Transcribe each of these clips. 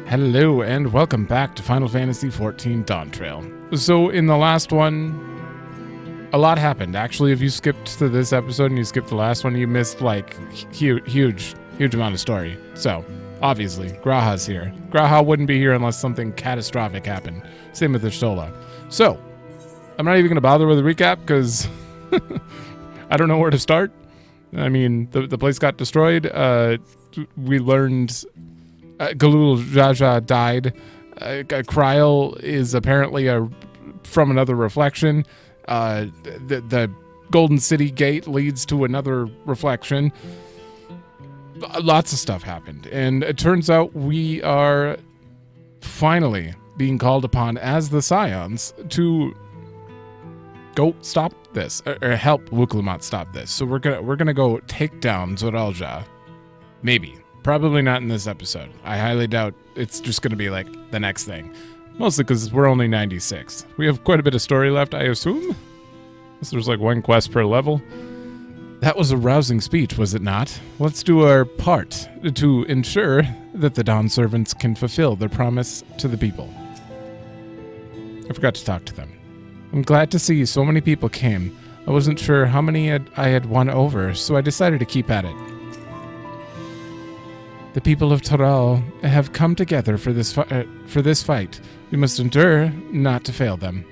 Hello and welcome back to Final Fantasy XIV Dawntrail. So in the last one, a lot happened. Actually, if you skipped to this episode and you skipped the last one, you missed like huge amount of story. So obviously, Graha's here. Graha wouldn't be here unless something catastrophic happened. Same with Ishtola. So I'm not even going to bother with a recap because I don't know where to start. I mean, the place got destroyed. We learned Galul Jaja died. Kryl is apparently from another reflection. The Golden City Gate leads to another reflection. Lots of stuff happened. And it turns out we are finally being called upon as the Scions to go stop this, or help Wuklamot stop this. So we're gonna go take down Zoralja. Maybe. Probably not in this episode. I highly doubt it's just going to be like the next thing. Mostly because we're only 96. We have quite a bit of story left, I assume. So there's like one quest per level. That was a rousing speech, was it not? Let's do our part to ensure that the Dawn servants can fulfill their promise to the people. I forgot to talk to them. I'm glad to see so many people came. I wasn't sure how many I had won over, so I decided to keep at it. The people of Tural have come together for this fight. We must endure not to fail them.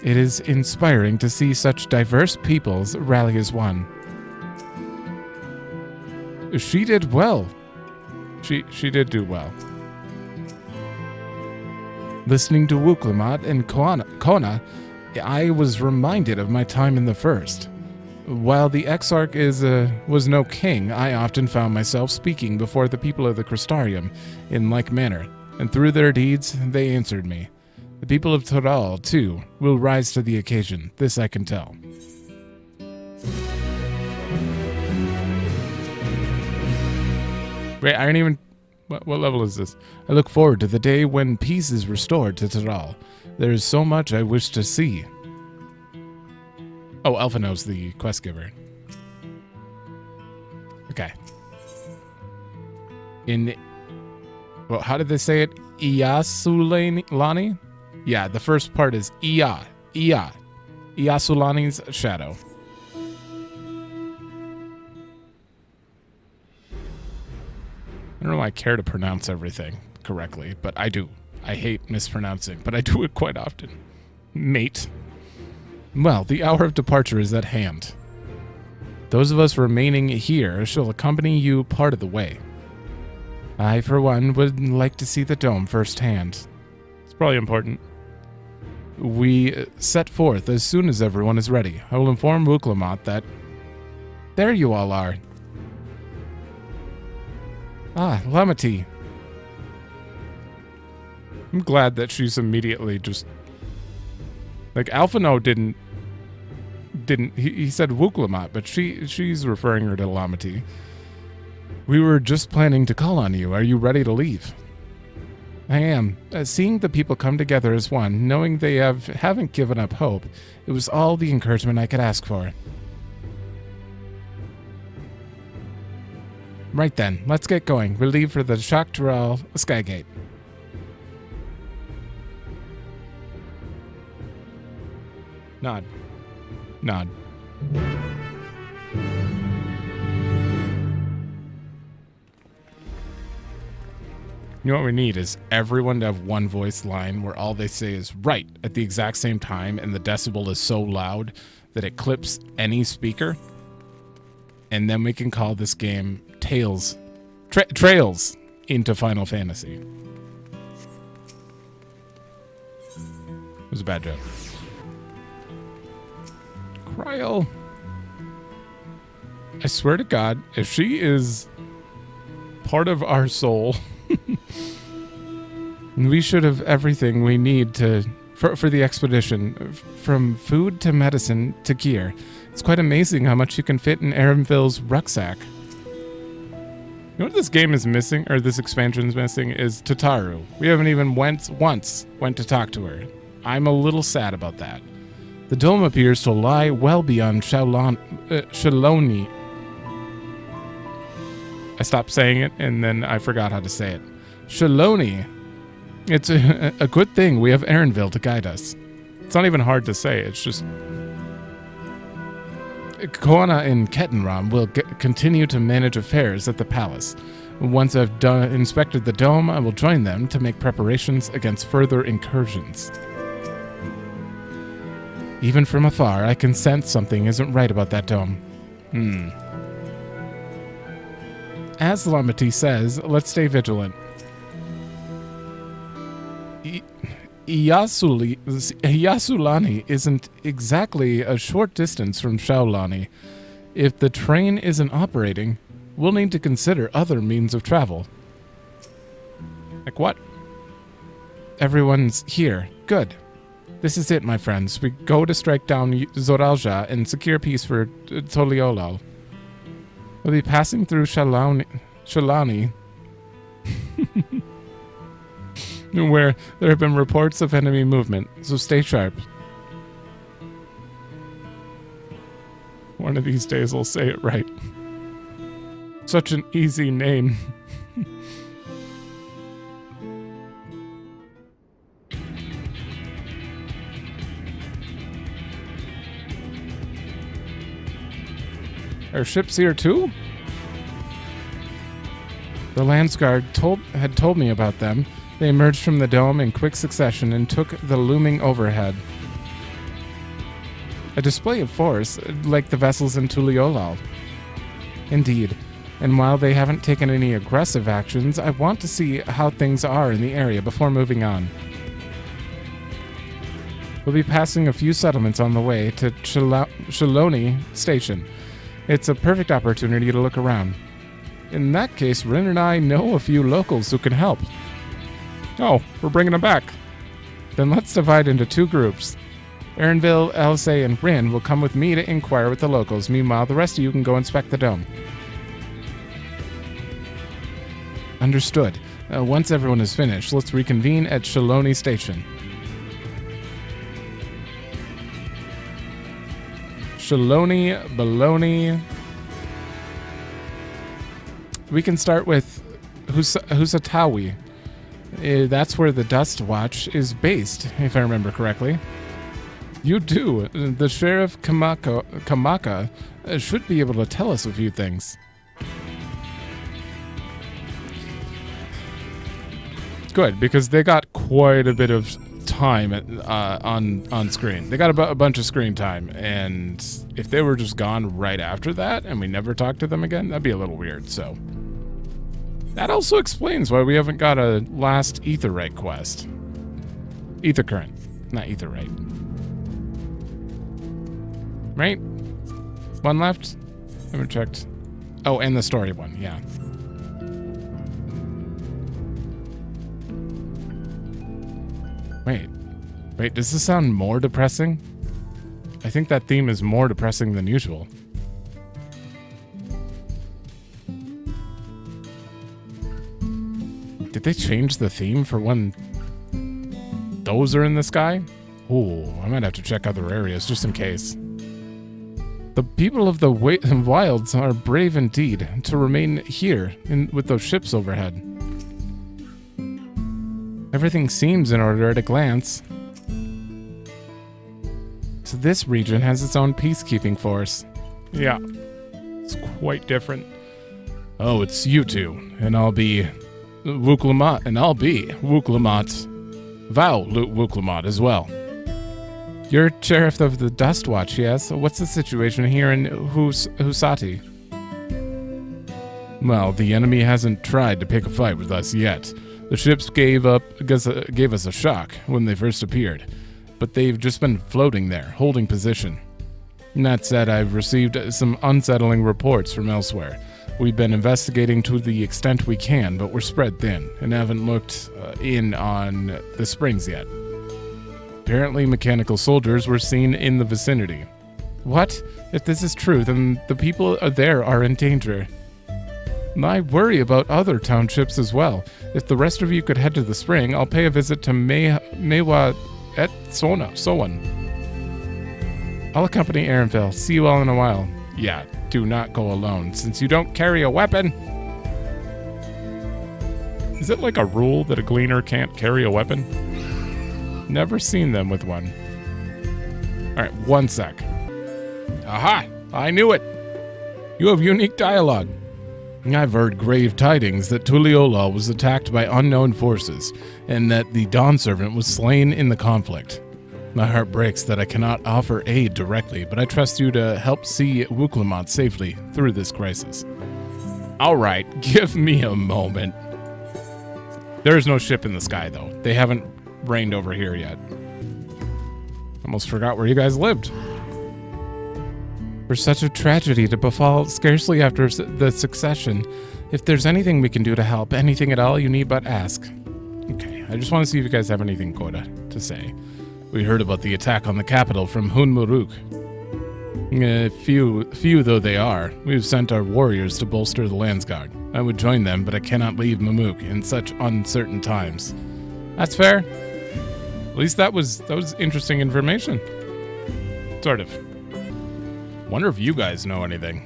It is inspiring to see such diverse peoples rally as one. She did well. She did do well. Listening to Wuklamot and Kona, I was reminded of my time in the First. While the Exarch was no king, I often found myself speaking before the people of the Crystarium in like manner, and through their deeds they answered me. The people of Tural, too, will rise to the occasion, this I can tell. Wait, I don't even... What level is this? I look forward to the day when peace is restored to Tural. There is so much I wish to see. Oh, Elfino's the quest giver. Okay. Well, how did they say it? Yyasulani? Yeah, the first part is Yyasulani's shadow. I don't know why I care to pronounce everything correctly, but I do. I hate mispronouncing, but I do it quite often. Mate. Well, the hour of departure is at hand. Those of us remaining here shall accompany you part of the way. I, for one, would like to see the dome firsthand. It's probably important. We set forth as soon as everyone is ready. I will inform Wuklamot that... There you all are. Ah, Lamati. I'm glad that she's immediately just... Like, Alphino didn't he said Wuklamot, but she's referring her to Lamati. We were just planning to call on you. Are you ready to leave? I am. Seeing the people come together as one, knowing they haven't given up hope, it was all the encouragement I could ask for. Right then, let's get going. We'll leave for the Tural Skygate. Nod. Nod. You know what we need is everyone to have one voice line where all they say is right at the exact same time and the decibel is so loud that it clips any speaker. And then we can call this game Trails into Final Fantasy. It was a bad joke. Kryl. I swear to God, if she is part of our soul, we should have everything we need for the expedition, from food to medicine to gear. It's quite amazing how much you can fit in Aramville's rucksack. You know what this game is missing, or this expansion is missing, is Tataru. We haven't even went to talk to her. I'm a little sad about that. The dome appears to lie well beyond Shaloni. I stopped saying it, and then I forgot how to say it. Yyasulani. It's a good thing we have Erinville to guide us. It's not even hard to say, it's just... Koana and Kettenram will continue to manage affairs at the palace. Once I've inspected the dome, I will join them to make preparations against further incursions. Even from afar, I can sense something isn't right about that dome. As Lamati says, let's stay vigilant. Yyasulani isn't exactly a short distance from Shaolani. If the train isn't operating, we'll need to consider other means of travel. Like what? Everyone's here. Good. This is it, my friends. We go to strike down Zoralja and secure peace for Toliolal. We'll be passing through Shalani where there have been reports of enemy movement, so stay sharp. One of these days I'll say it right. Such an easy name. Are ships here too? The Landsguard had told me about them. They emerged from the dome in quick succession and took the looming overhead. A display of force, like the vessels in Tuliolal. Indeed, and while they haven't taken any aggressive actions, I want to see how things are in the area before moving on. We'll be passing a few settlements on the way to Yyasulani Station. It's a perfect opportunity to look around. In that case, Rin and I know a few locals who can help. Oh, we're bringing them back. Then let's divide into two groups. Erinville, Else, and Rin will come with me to inquire with the locals. Meanwhile, the rest of you can go inspect the dome. Understood. Once everyone is finished, let's reconvene at Yyasulani Station. Yyasulani, Baloney. We can start with Husatawi. That's where the Dust Watch is based, if I remember correctly. You do. The Sheriff Kamaka should be able to tell us a few things. Good, because they got quite a bit of time on screen. They got a bunch of screen time, and if they were just gone right after that and we never talked to them again, that'd be a little weird, so... That also explains why we haven't got a last Aetheryte quest. Aethercurrent, not Aetheryte. Right? One left? Haven't checked. Oh, and the story one, yeah. Wait, does this sound more depressing? I think that theme is more depressing than usual. Did they change the theme for when those are in the sky? Ooh, I might have to check other areas just in case. The people of the wilds are brave indeed to remain here with those ships overhead. Everything seems in order at a glance. So this region has its own peacekeeping force. Yeah, it's quite different. Oh, it's you two, and I'll be Wuklamat, and I'll be Wuklamat. Vow Wuklamat as well. You're Sheriff of the Dust Watch, yes? What's the situation here in Husati? Well, the enemy hasn't tried to pick a fight with us yet. The ships gave us a shock when they first appeared, but they've just been floating there, holding position. That said, I've received some unsettling reports from elsewhere. We've been investigating to the extent we can, but we're spread thin and haven't looked in on the springs yet. Apparently, mechanical soldiers were seen in the vicinity. What? If this is true, then the people there are in danger. I worry about other townships as well. If the rest of you could head to the spring, I'll pay a visit to Mewa et Sowan. I'll accompany Erinville. See you all in a while. Yeah, do not go alone, since you don't carry a weapon. Is it like a rule that a gleaner can't carry a weapon? Never seen them with one. Alright, one sec. Aha! I knew it! You have unique dialogue. I've heard grave tidings that Tural was attacked by unknown forces, and that the Dawn Servant was slain in the conflict. My heart breaks that I cannot offer aid directly, but I trust you to help see Wuklamont safely through this crisis. Alright, give me a moment. There is no ship in the sky, though. They haven't rained over here yet. Almost forgot where you guys lived. For such a tragedy to befall scarcely after the succession, if there's anything we can do to help, anything at all, you need but ask. Okay, I just want to see if you guys have anything, Koda, to say. We heard about the attack on the capital from Hunmuruk. Few though they are, we've sent our warriors to bolster the Landsguard. I would join them, but I cannot leave Mamuk in such uncertain times. That's fair. At least that was interesting information. Sort of. Wonder if you guys know anything.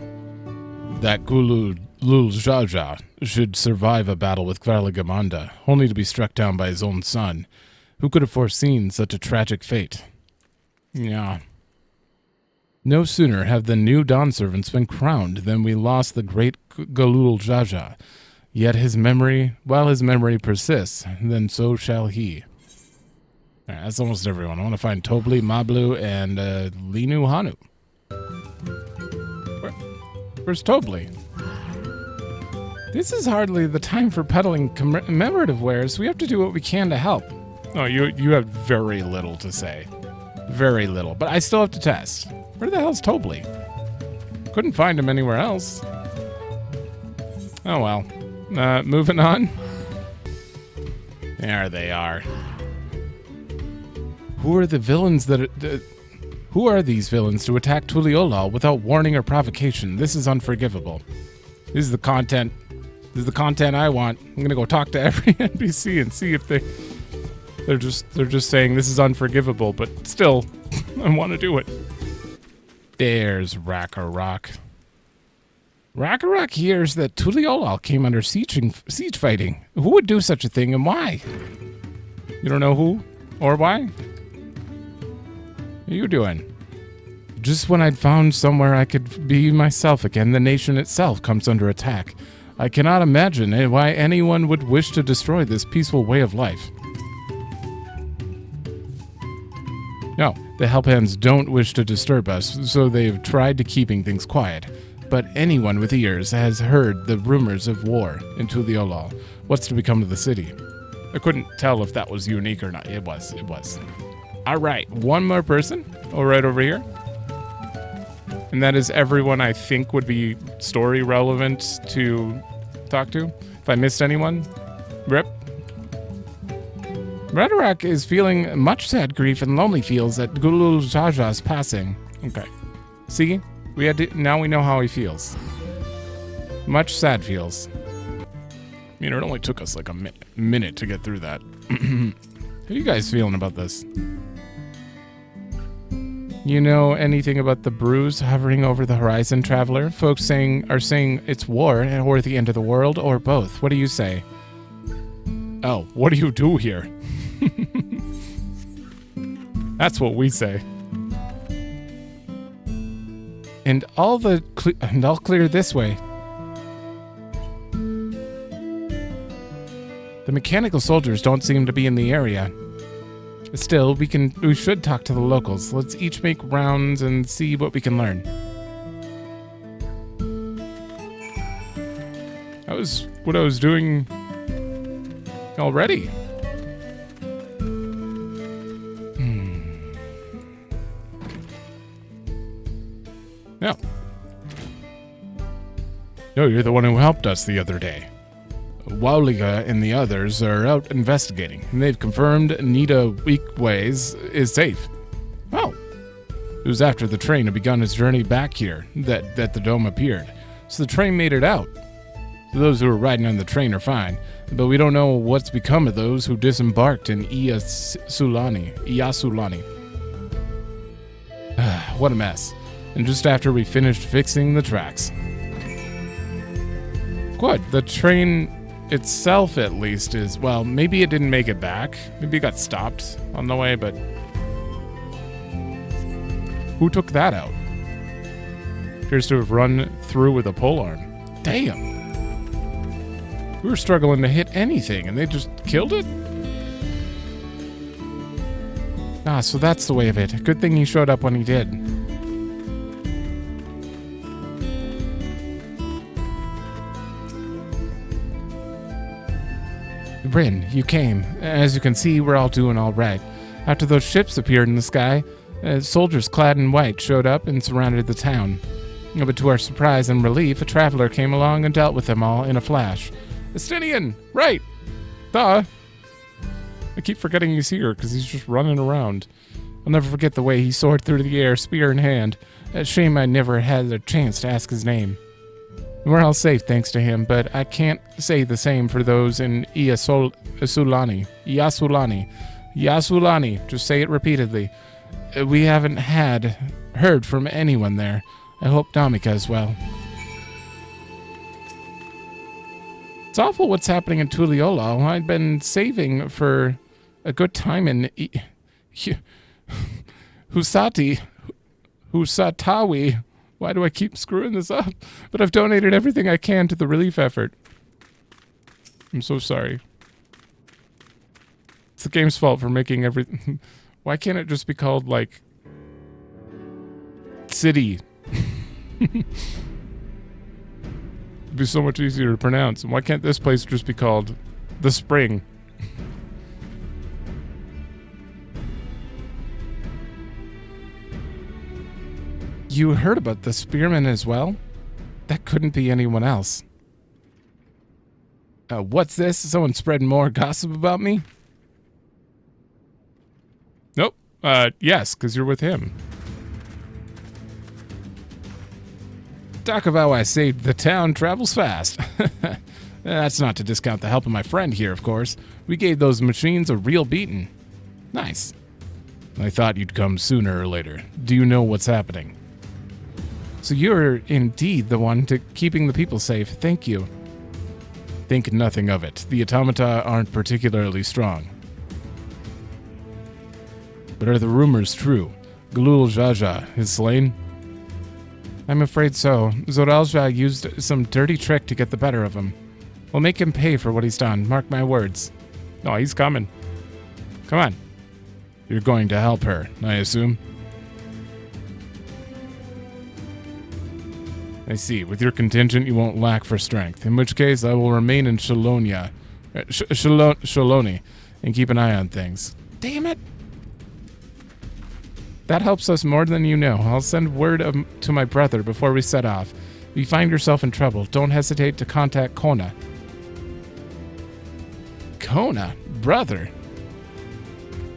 That Gulu Luljaja should survive a battle with Kvaligamanda, only to be struck down by his own son. Who could have foreseen such a tragic fate? Yeah. No sooner have the new Dawn Servants been crowned than we lost the great Galul Jaja. Yet while his memory persists, then so shall he. Right, that's almost everyone. I want to find Tobli, Mablu, and Linu Hanu. Where's Tobli? This is hardly the time for peddling commemorative wares. We have to do what we can to help. Oh, you have very little to say. Very little. But I still have to test. Where the hell's Tobli? Couldn't find him anywhere else. Oh well. Moving on. There they are. Who are the villains Who are these villains to attack Tural without warning or provocation? This is unforgivable. This is the content. This is the content I want. I'm gonna go talk to every NPC and see if they're just saying this is unforgivable, but still, I want to do it. There's Rakarok. Rakarok hears that Tural came under siege fighting. Who would do such a thing and why? You don't know who or why? What are you doing? Just when I'd found somewhere I could be myself again, the nation itself comes under attack. I cannot imagine why anyone would wish to destroy this peaceful way of life. No, the Hellpans don't wish to disturb us, so they've tried to keeping things quiet. But anyone with ears has heard the rumors of war in Tural. What's to become of the city? I couldn't tell if that was unique or not. It was. All right, one more person. Oh, right over here. And that is everyone I think would be story relevant to talk to. If I missed anyone, rip. Radarok is feeling much sad grief and lonely feels at Gulul Jaja's passing. Okay. See? Now we know how he feels. Much sad feels. I mean, it only took us like a minute to get through that. How are you guys feeling about this? You know anything about the bruise hovering over the horizon, traveler? Folks are saying it's war or the end of the world, or both. What do you say? Oh, what do you do here? That's what we say. And all clear this way. The mechanical soldiers don't seem to be in the area. Still, we should talk to the locals. Let's each make rounds and see what we can learn. That was what I was doing already. No. No, you're the one who helped us the other day. Wauliga and the others are out investigating, and they've confirmed Nita Weekways is safe. Oh. It was after the train had begun its journey back here that the dome appeared. So the train made it out. Those who were riding on the train are fine, but we don't know what's become of those who disembarked in Yyasulani. What a mess. And just after we finished fixing the tracks. Good. The train itself, at least, is, well, maybe it didn't make it back. Maybe it got stopped on the way, but who took that out? Appears to have run through with a polearm. Damn. We were struggling to hit anything, and they just killed it? Ah, so that's the way of it. Good thing he showed up when he did. Bryn, you came. As you can see, we're all doing all right. After those ships appeared in the sky, soldiers clad in white showed up and surrounded the town. But to our surprise and relief, a traveler came along and dealt with them all in a flash. Estinian! Right! Duh! I keep forgetting he's here because he's just running around. I'll never forget the way he soared through the air, spear in hand. A shame I never had a chance to ask his name. We're all safe thanks to him, but I can't say the same for those in Yyasulani. Yyasulani, just say it repeatedly. We haven't heard from anyone there. I hope Namika as well. It's awful what's happening in Tural. I'd been saving for a good time in Husatawi. Why do I keep screwing this up? But I've donated everything I can to the relief effort. I'm so sorry. It's the game's fault for making everything... Why can't it just be called, like... City? It'd be so much easier to pronounce. And why can't this place just be called The Spring? You heard about the spearman as well? That couldn't be anyone else. What's this? Someone spreading more gossip about me? Nope. Yes, because you're with him. Talk of how I saved the town travels fast. That's not to discount the help of my friend here, of course. We gave those machines a real beating. Nice. I thought you'd come sooner or later. Do you know what's happening? So you're indeed the one to keeping the people safe. Thank you. Think nothing of it. The automata aren't particularly strong. But are the rumors true? Glul Jaja is slain? I'm afraid so. Zoralja used some dirty trick to get the better of him. We'll make him pay for what he's done. Mark my words. Oh, he's coming. Come on. You're going to help her, I assume? I see. With your contingent, you won't lack for strength. In which case, I will remain in Shaloni, and keep an eye on things. Damn it! That helps us more than you know. I'll send word to my brother before we set off. If you find yourself in trouble, don't hesitate to contact Kona. Kona? Brother?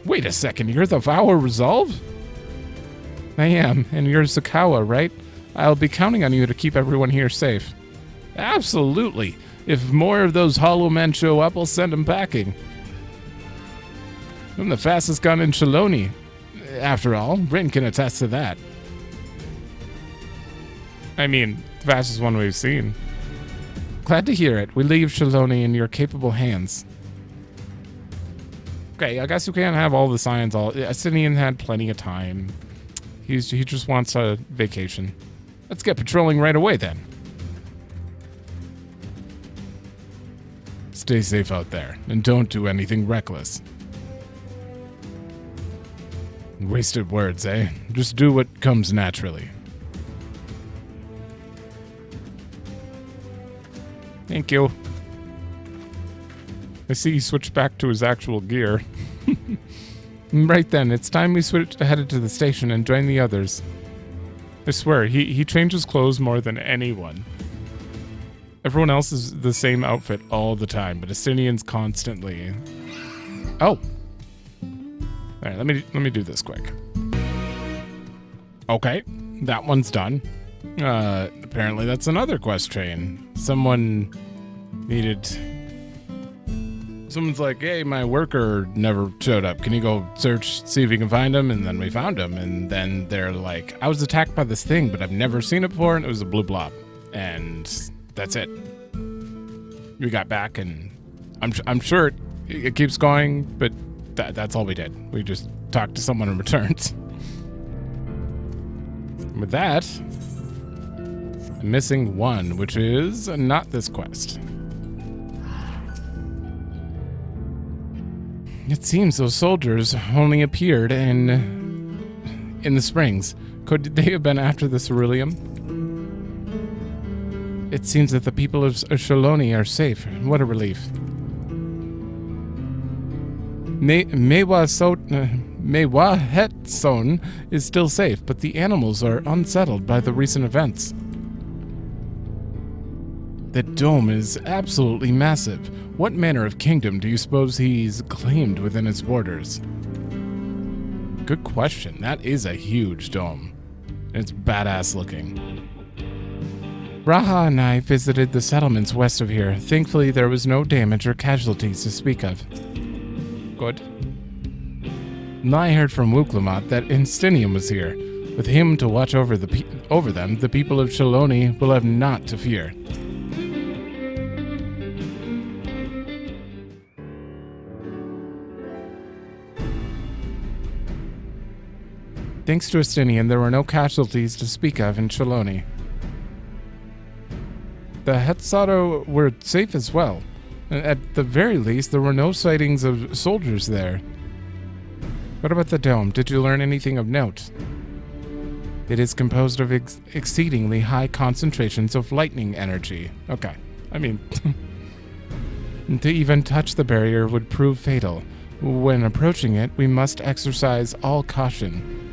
Wait a second, you're the Vow of Resolve? I am, and you're Zakawa, right? I'll be counting on you to keep everyone here safe. Absolutely. If more of those hollow men show up, I'll send them packing. I'm the fastest gun in Shaloni. After all, Bryn can attest to that. I mean, the fastest one we've seen. Glad to hear it. We leave Shaloni in your capable hands. Okay, I guess you can't have all the signs. Asinian had plenty of time. He just wants a vacation. Let's get patrolling right away, then. Stay safe out there, and don't do anything reckless. Wasted words, eh? Just do what comes naturally. Thank you. I see he switched back to his actual gear. Right then, it's time we headed to the station and join the others. I swear, he changes clothes more than anyone. Everyone else is the same outfit all the time, but Estinian's constantly... Oh! Alright, let me do this quick. Okay, that one's done. Apparently that's another quest chain. Someone's like, hey, my worker never showed up. Can you go search, see if you can find him? And then we found him. And then they're like, I was attacked by this thing, but I've never seen it before. And it was a blue blob. And that's it. We got back and I'm sure it keeps going, but that's all we did. We just talked to someone and returned. With that, I'm missing one, which is not this quest. It seems those soldiers only appeared in the springs. Could they have been after the ceruleum? It seems that the people of Yyasulani are safe. What a relief. Mewahetson is still safe, but the animals are unsettled by the recent events. The dome is absolutely massive. What manner of kingdom do you suppose he's claimed within its borders? Good question. That is a huge dome. It's badass looking. Raha and I visited the settlements west of here. Thankfully, there was no damage or casualties to speak of. Good. And I heard from Wuklamot that Instinium was here. With him to watch over them, the people of Yyasulani will have naught to fear. Thanks to Estinian, there were no casualties to speak of in Yyasulani. The Hetsato were safe as well. At the very least, there were no sightings of soldiers there. What about the dome? Did you learn anything of note? It is composed of exceedingly high concentrations of lightning energy. Okay. I mean, to even touch the barrier would prove fatal. When approaching it, we must exercise all caution.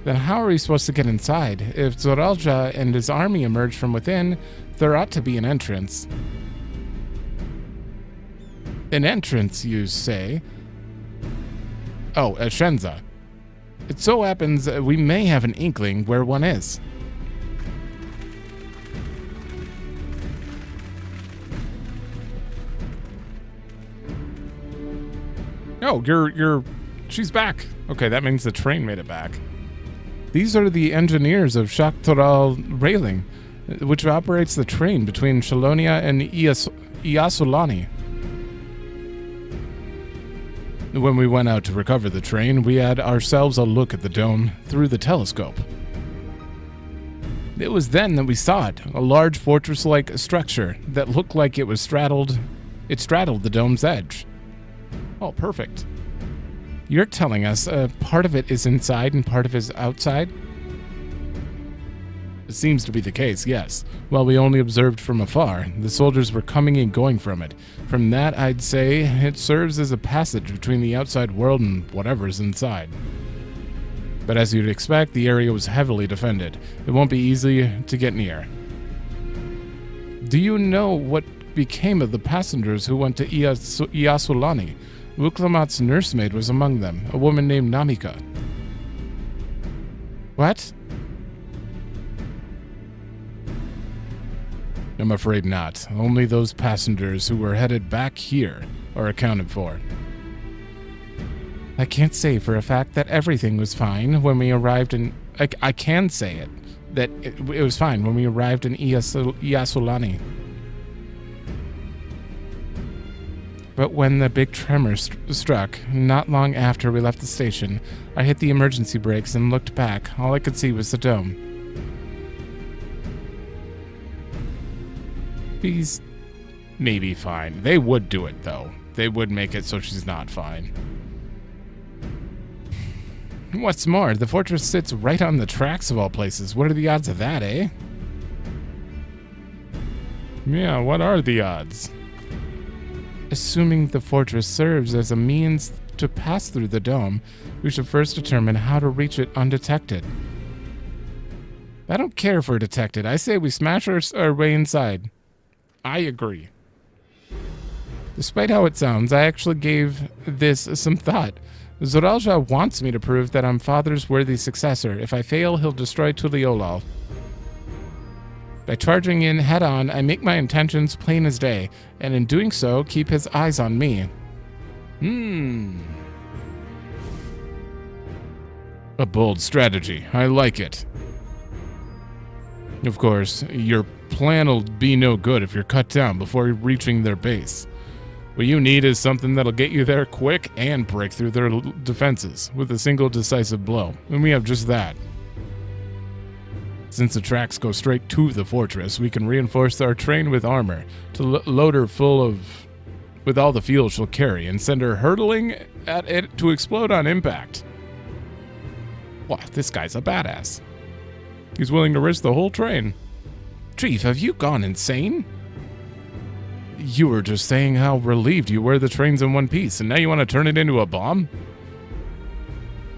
Then how are we supposed to get inside? If Zoralja and his army emerge from within, there ought to be an entrance. An entrance, you say? Oh, a Shenza. It so happens we may have an inkling where one is. Oh, she's back. Okay, that means the train made it back. These are the engineers of Tural Railing, which operates the train between Yyasulani and Yyasulani. When we went out to recover the train, we had ourselves a look at the dome through the telescope. It was then that we saw it, a large fortress-like structure that looked like it straddled the dome's edge. Oh, perfect. You're telling us part of it is inside and part of it is outside? It seems to be the case, yes. While we only observed from afar, the soldiers were coming and going from it. From that, I'd say it serves as a passage between the outside world and whatever's inside. But as you'd expect, the area was heavily defended. It won't be easy to get near. Do you know what became of the passengers who went to Yyasulani? Wuklamot's nursemaid was among them, a woman named Namika. What? I'm afraid not. Only those passengers who were headed back here are accounted for. I can't say for a fact that everything was fine when we arrived in... I can say it, that it was fine when we arrived in Yyasulani. But when the big tremor struck, not long after we left the station, I hit the emergency brakes and looked back. All I could see was the dome. She's maybe fine. They would do it, though. They would make it so she's not fine. What's more, the fortress sits right on the tracks of all places. What are the odds of that, eh? Yeah, what are the odds? Assuming the fortress serves as a means to pass through the dome, we should first determine how to reach it undetected. I don't care if we're detected. I say we smash our way inside. I agree. Despite how it sounds, I actually gave this some thought. Zoralja wants me to prove that I'm Father's worthy successor. If I fail, he'll destroy Tuliolal. By charging in head-on, I make my intentions plain as day, and in doing so, keep his eyes on me. A bold strategy. I like it. Of course, you're plan'll be no good if you're cut down before reaching their base. What you need is something that'll get you there quick and break through their defenses with a single decisive blow, and we have just that. Since the tracks go straight to the fortress, we can reinforce our train with armor to load her with all the fuel she'll carry and send her hurtling at it to explode on impact. Wow, this guy's a badass. He's willing to risk the whole train. Chief, have you gone insane? You were just saying how relieved you were the train's in one piece, and now you want to turn it into a bomb?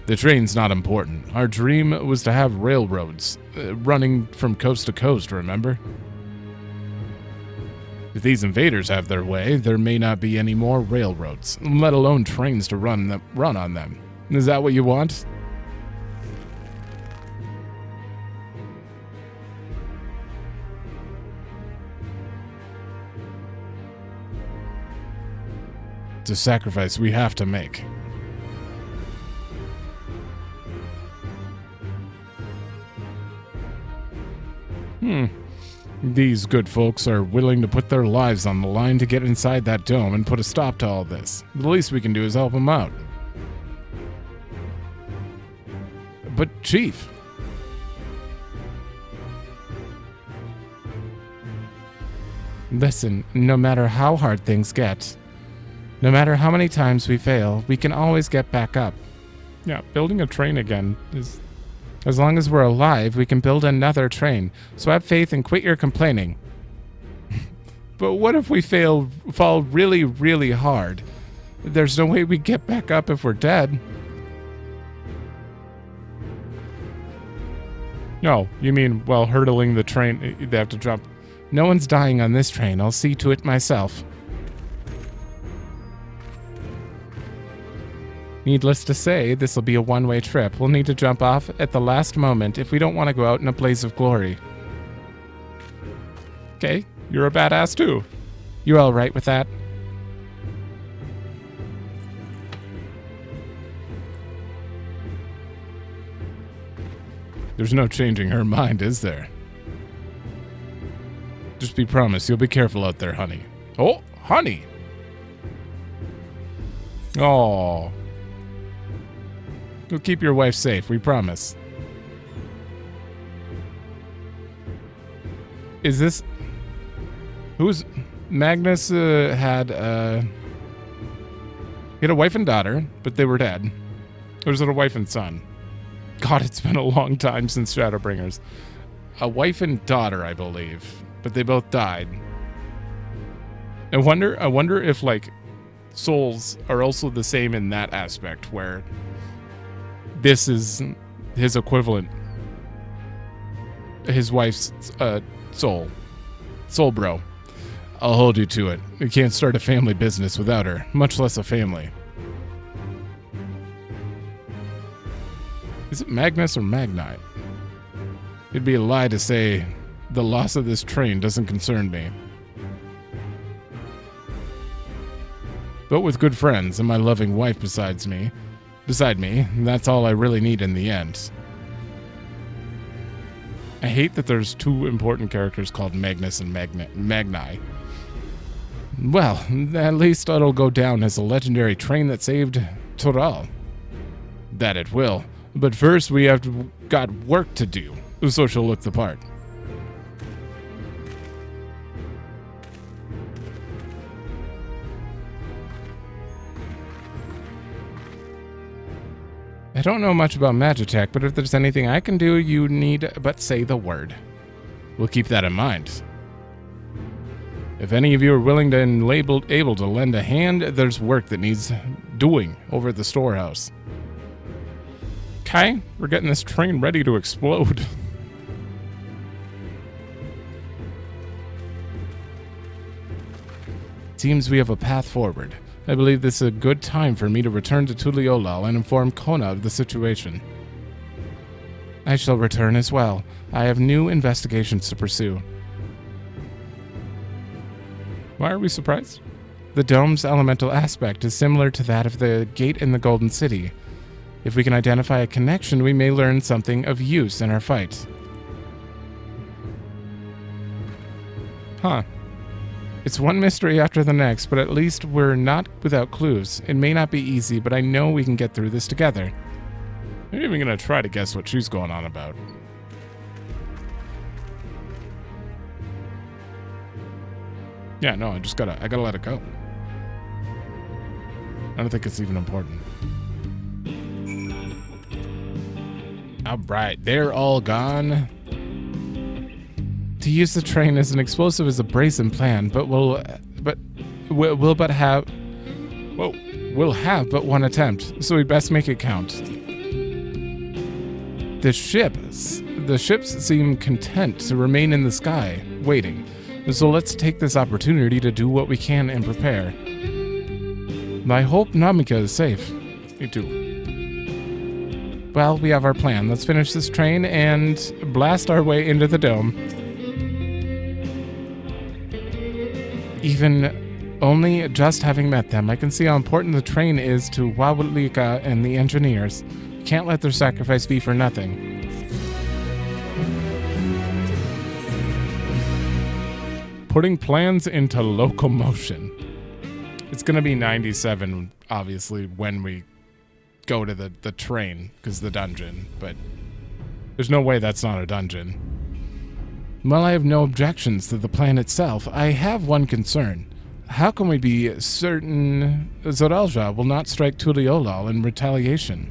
The train's not important. Our dream was to have railroads running from coast to coast, remember? If these invaders have their way, there may not be any more railroads, let alone trains to run on them. Is that what you want? It's a sacrifice we have to make. These good folks are willing to put their lives on the line to get inside that dome and put a stop to all this. The least we can do is help them out. But, Chief... Listen, no matter how hard things get, no matter how many times we fail, we can always get back up. Yeah, building a train again is... As long as we're alive, we can build another train. So have faith and quit your complaining. But what if we fall really, really hard? There's no way we get back up if we're dead. No, you mean while hurdling the train, they have to jump. No one's dying on this train. I'll see to it myself. Needless to say, this will be a one-way trip. We'll need to jump off at the last moment if we don't want to go out in a blaze of glory. Okay, you're a badass too. You all right with that? There's no changing her mind, is there? Just be promised you'll be careful out there, honey. Oh, honey! Oh. We'll keep your wife safe, we promise. Is this... Who's... Magnus had a wife and daughter, but they were dead. Or was it a wife and son? God, it's been a long time since Shadowbringers. A wife and daughter, I believe. But they both died. I wonder if, like, souls are also the same in that aspect, where... This is his equivalent. His wife's soul. Soul bro. I'll hold you to it. We can't start a family business without her, much less a family. Is it Magnus or Magnite? It'd be a lie to say the loss of this train doesn't concern me. But with good friends and my loving wife beside me, that's all I really need in the end. I hate that there's two important characters called Magnus and Magni. Well, at least it'll go down as a legendary train that saved Tural. That it will. But first we have got work to do, so she'll look the part. I don't know much about Magitech, but if there's anything I can do, you need but say the word. We'll keep that in mind. If any of you are willing and able to lend a hand, there's work that needs doing over at the storehouse. Okay, we're getting this train ready to explode. Seems we have a path forward. I believe this is a good time for me to return to Tuliolal and inform Kona of the situation. I shall return as well. I have new investigations to pursue. Why are we surprised? The dome's elemental aspect is similar to that of the gate in the Golden City. If we can identify a connection, we may learn something of use in our fight. Huh. It's one mystery after the next, but at least we're not without clues. It may not be easy, but I know we can get through this together. I'm even gonna try to guess what she's going on about. Yeah, no, I gotta let it go. I don't think it's even important. Alright, they're all gone. To use the train as an explosive is a brazen plan, but we'll have but one attempt, so we best make it count. The ships seem content to remain in the sky, waiting. So let's take this opportunity to do what we can and prepare. I hope Namika is safe. Me too. Well, we have our plan. Let's finish this train and blast our way into the dome. Even only just having met them, I can see how important the train is to Wawalika and the engineers. Can't let their sacrifice be for nothing. Putting plans into Locomotion. It's going to be 97, obviously, when we go to the train, because the dungeon, but there's no way that's not a dungeon. While I have no objections to the plan itself, I have one concern. How can we be certain Zoralja will not strike Tuliolal in retaliation?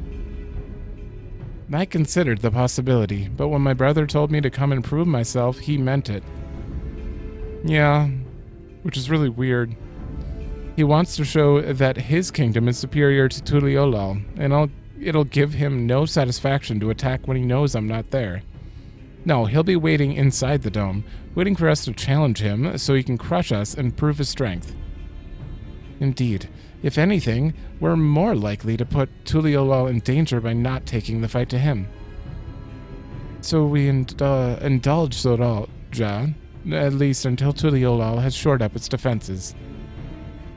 I considered the possibility, but when my brother told me to come and prove myself, he meant it. Yeah, which is really weird. He wants to show that his kingdom is superior to Tuliolal, and it'll give him no satisfaction to attack when he knows I'm not there. No, he'll be waiting inside the dome, waiting for us to challenge him so he can crush us and prove his strength. Indeed, if anything, we're more likely to put Tuliolal in danger by not taking the fight to him. So we indulge Zoralja, at least until Tuliolal has shored up its defenses.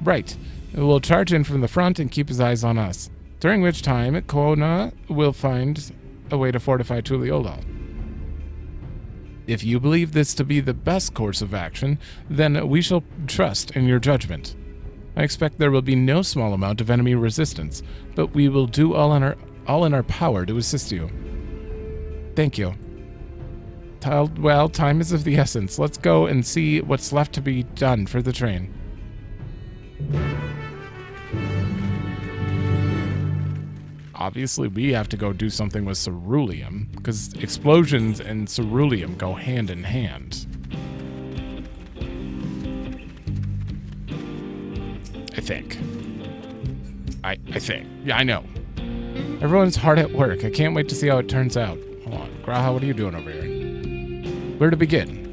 Right. We'll charge in from the front and keep his eyes on us, during which time Kona will find a way to fortify Tuliolal. If you believe this to be the best course of action, then we shall trust in your judgment. I expect there will be no small amount of enemy resistance, but we will do all in our power to assist you. Thank you. Well, time is of the essence. Let's go and see what's left to be done for the train. Obviously, we have to go do something with ceruleum, because explosions and ceruleum go hand in hand. I think. I think. Yeah, I know. Everyone's hard at work. I can't wait to see how it turns out. Hold on. Graha, what are you doing over here? Where to begin?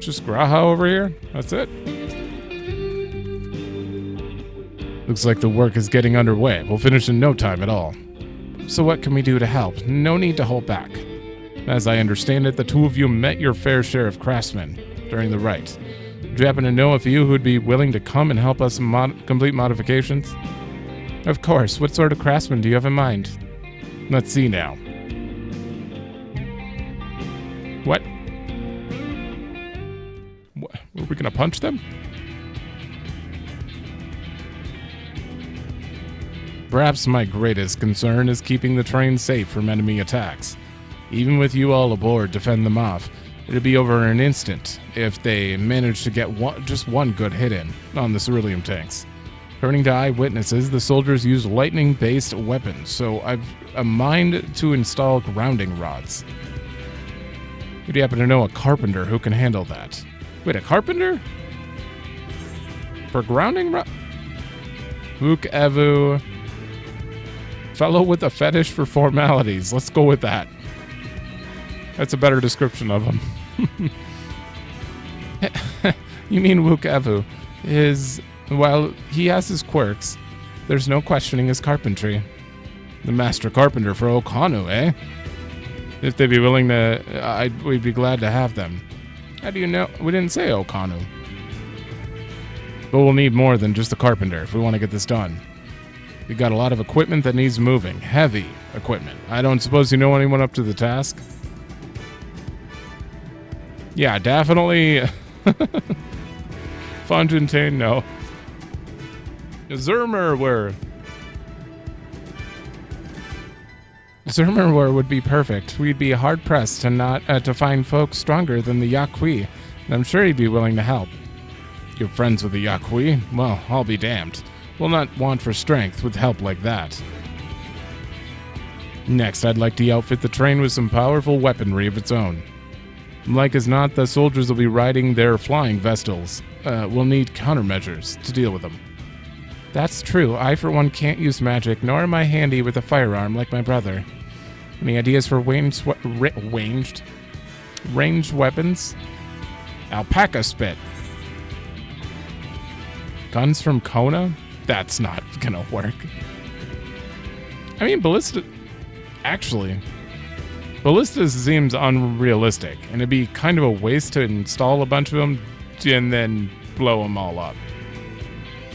Just Graha over here? That's it? Looks like the work is getting underway. We'll finish in no time at all. So what can we do to help? No need to hold back. As I understand it, the two of you met your fair share of craftsmen during the rite. Do you happen to know a few who'd be willing to come and help us complete modifications? Of course. What sort of craftsmen do you have in mind? Let's see now. What? Are we gonna punch them? Perhaps my greatest concern is keeping the train safe from enemy attacks. Even with you all aboard to fend them off, it'd be over in an instant if they managed to get just one good hit in on the ceruleum tanks. According to eyewitnesses, the soldiers use lightning-based weapons, so I've a mind to install grounding rods. Do you happen to know a carpenter who can handle that? Wait, a carpenter? For grounding rod? Vuk Evu. Fellow with a fetish for formalities. Let's go with that. That's a better description of him. You mean Vuk Evu. While he has his quirks, there's no questioning his carpentry. The master carpenter for Okanu, eh? If they'd be willing to, we'd be glad to have them. How do you know? We didn't say Okanu. But we'll need more than just a carpenter if we want to get this done. We got a lot of equipment that needs moving. Heavy equipment. I don't suppose you know anyone up to the task? Yeah, definitely. Fontaine, no. Zermerware would be perfect. We'd be hard-pressed to find folks stronger than the Yaqui, and I'm sure he'd be willing to help. You're friends with the Yaqui? Well, I'll be damned. We'll not want for strength with help like that. Next, I'd like to outfit the train with some powerful weaponry of its own. Like as not, the soldiers will be riding their flying vestals. We'll need countermeasures to deal with them. That's true. I, for one, can't use magic, nor am I handy with a firearm like my brother. Any ideas for ranged weapons? Alpaca spit. Guns from Kona? That's not gonna work. I mean, ballistas seems unrealistic, and it'd be kind of a waste to install a bunch of them and then blow them all up.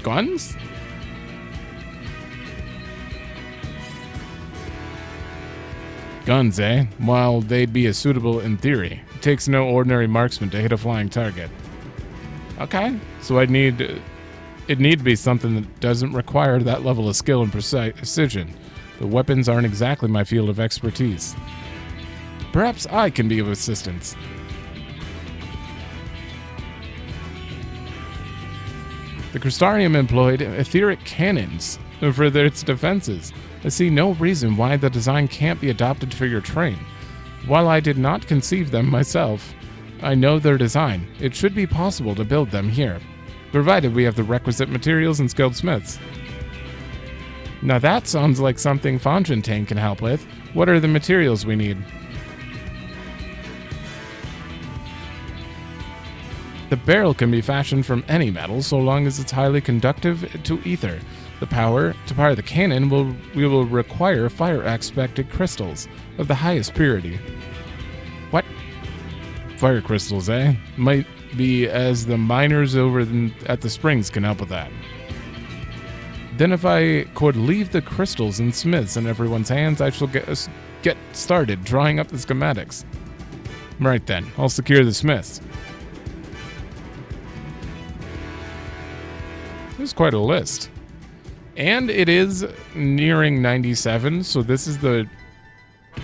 Guns? Guns, eh? Well, they'd be as suitable in theory. It takes no ordinary marksman to hit a flying target. Okay, so it'd need to be something that doesn't require that level of skill and precision. The weapons aren't exactly my field of expertise. Perhaps I can be of assistance. The Crystarium employed etheric cannons for its defenses. I see no reason why the design can't be adopted for your train. While I did not conceive them myself, I know their design. It should be possible to build them here, provided we have the requisite materials and skilled smiths. Now that sounds like something Fontaine can help with. What are the materials we need? The barrel can be fashioned from any metal so long as it's highly conductive to ether. To power the cannon, we will require fire-expected crystals of the highest purity. What? Fire crystals, eh? Might be as the miners over at the springs can help with that. Then if I could leave the crystals and smiths in everyone's hands, I shall get started drawing up the schematics. Right then, I'll secure the smiths. There's quite a list. And it is nearing 97, so this is the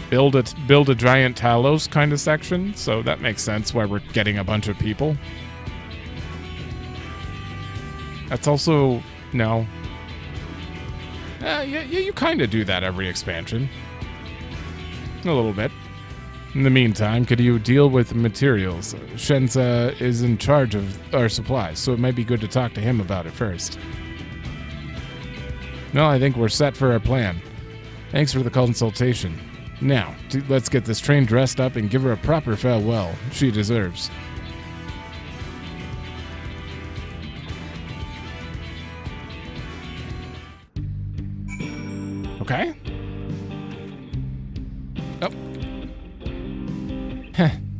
build a giant Talos kind of section, so that makes sense why we're getting a bunch of people. That's also... no. Yeah, you kind of do that every expansion. A little bit. In the meantime, could you deal with materials? Shenza is in charge of our supplies, so it might be good to talk to him about it first. No, I think we're set for our plan. Thanks for the consultation. Now, let's get this train dressed up and give her a proper farewell she deserves. Okay. Oh.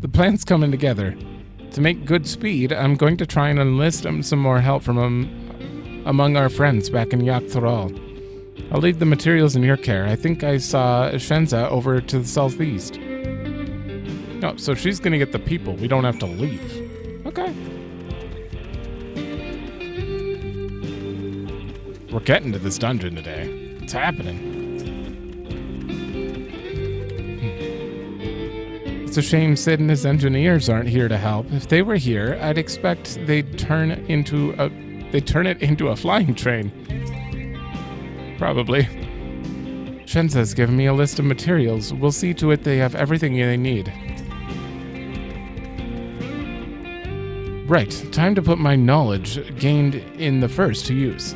The plan's coming together. To make good speed, I'm going to try and enlist some more help from among our friends back in Tural. I'll leave the materials in your care. I think I saw Shenza over to the southeast. Oh, so she's gonna get the people. We don't have to leave. Okay. We're getting to this dungeon today. It's happening. It's a shame Sid and his engineers aren't here to help. If they were here, I'd expect they'd turn it into a flying train. Probably. Shenza's given me a list of materials. We'll see to it they have everything they need. Right, time to put my knowledge gained in the first to use.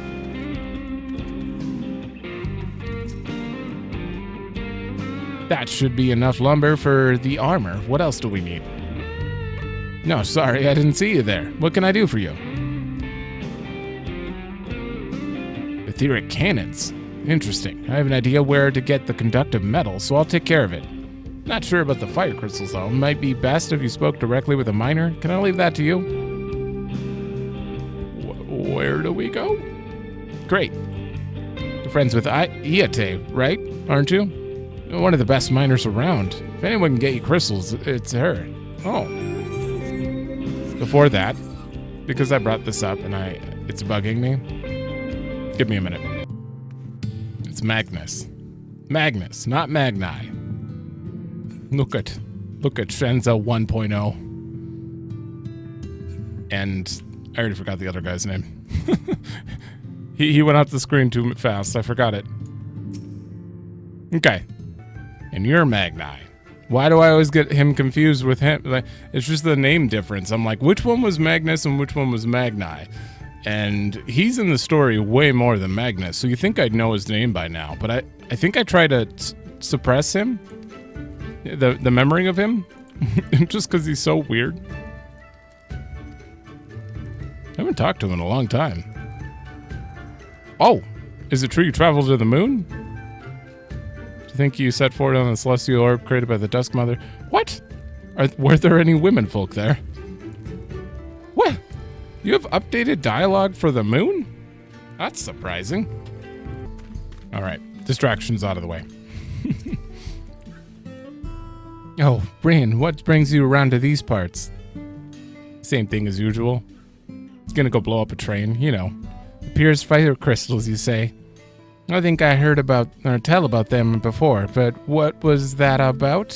That should be enough lumber for the armor. What else do we need? No, sorry, I didn't see you there. What can I do for you? Etheric cannons. Interesting. I have an idea where to get the conductive metal, so I'll take care of it. Not sure about the fire crystals, though. Might be best if you spoke directly with a miner. Can I leave that to you? Where do we go? Great. friends with Iate, right? Aren't you? One of the best miners around. If anyone can get you crystals, it's her. Oh. Before that, because I brought this up and it's bugging me. Give me a minute. It's Magnus. Magnus, not Magni. Look at Shenza 1.0. And I already forgot the other guy's name. he went up the screen too fast. I forgot it. Okay. And you're Magni. Why do I always get him confused with him? Like, it's just the name difference. I'm like, which one was Magnus and which one was Magni? And he's in the story way more than Magnus, so you think I'd know his name by now. But I think I try to suppress him, the memory of him, just because he's so weird. I haven't talked to him in a long time. Oh, is it true you traveled to the moon? Do you think you set forward on the celestial orb created by the Dusk Mother? What? Were there any women folk there? What? You have updated dialogue for the moon? That's surprising. All right, distractions out of the way. Oh, Brian, what brings you around to these parts? Same thing as usual. It's gonna go blow up a train, you know. The Pierce fire crystals, you say. I think I heard about, or tell about them before, but what was that about?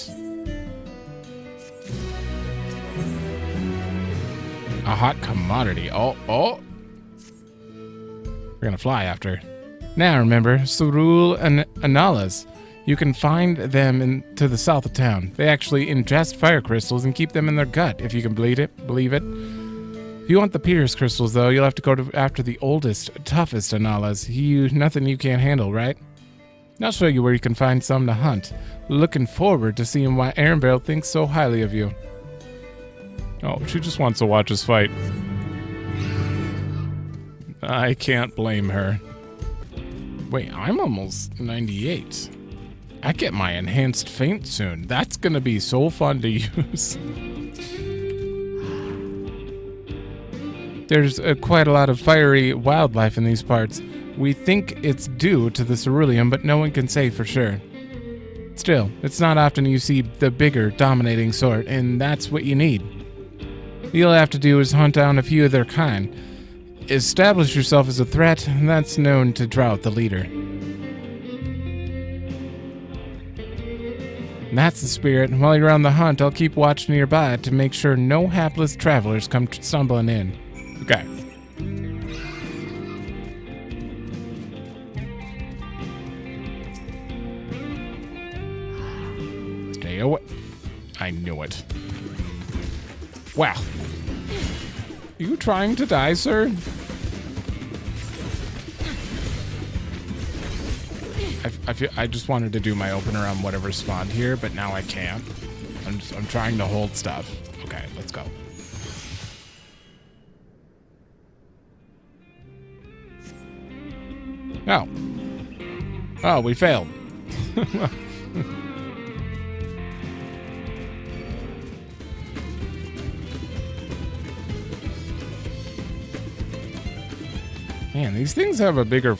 A hot commodity. Oh. We're gonna fly after. Now remember, Tural and Analas. You can find them to the south of town. They actually ingest fire crystals and keep them in their gut, if you can believe it. If you want the Pierce crystals, though, you'll have to go after the oldest, toughest Analas. Nothing you can't handle, right? I'll show you where you can find some to hunt. Looking forward to seeing why Aaronvale thinks so highly of you. Oh, she just wants to watch us fight. I can't blame her. Wait, I'm almost 98. I get my enhanced feint soon. That's gonna be so fun to use. There's quite a lot of fiery wildlife in these parts. We think it's due to the ceruleum, but no one can say for sure. Still, it's not often you see the bigger, dominating sort, and that's what you need. What you'll have to do is hunt down a few of their kind. Establish yourself as a threat, and that's known to draw out the leader. That's the spirit. While you're on the hunt, I'll keep watch nearby to make sure no hapless travelers come stumbling in. Okay. Stay away. I knew it. Wow. Are you trying to die, sir? I just wanted to do my opener on whatever spawned here, but now I can't. I'm trying to hold stuff. Okay, let's go. Oh. Oh, we failed. Man, these things have a bigger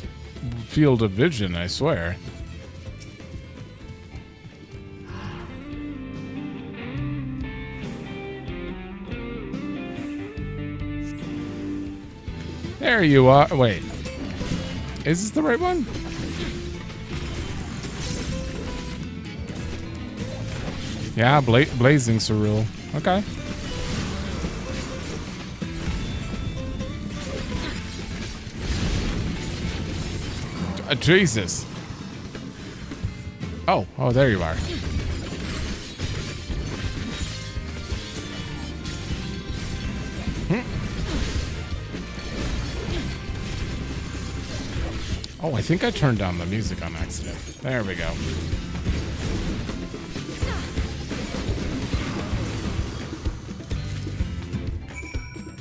field of vision, I swear. There you are. Wait. Is this the right one? Yeah, blazing Tural. Okay. Jesus. Oh, there you are. Oh, I think I turned down the music on accident. There we go.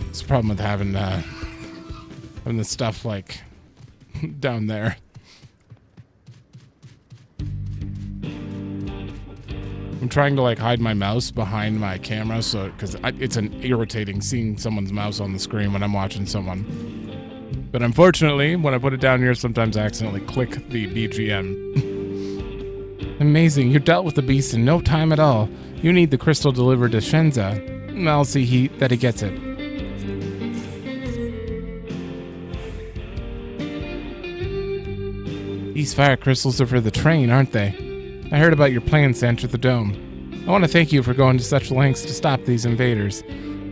It's the problem with having the stuff like down there. I'm trying to like hide my mouse behind my camera, so because it's an irritating seeing someone's mouse on the screen when I'm watching someone. But unfortunately, when I put it down here, sometimes I accidentally click the BGM. Amazing, you dealt with the beast in no time at all. You need the crystal delivered to Shenza. I'll see that he gets it. These fire crystals are for the train, aren't they? I heard about your plans to enter the dome. I want to thank you for going to such lengths to stop these invaders.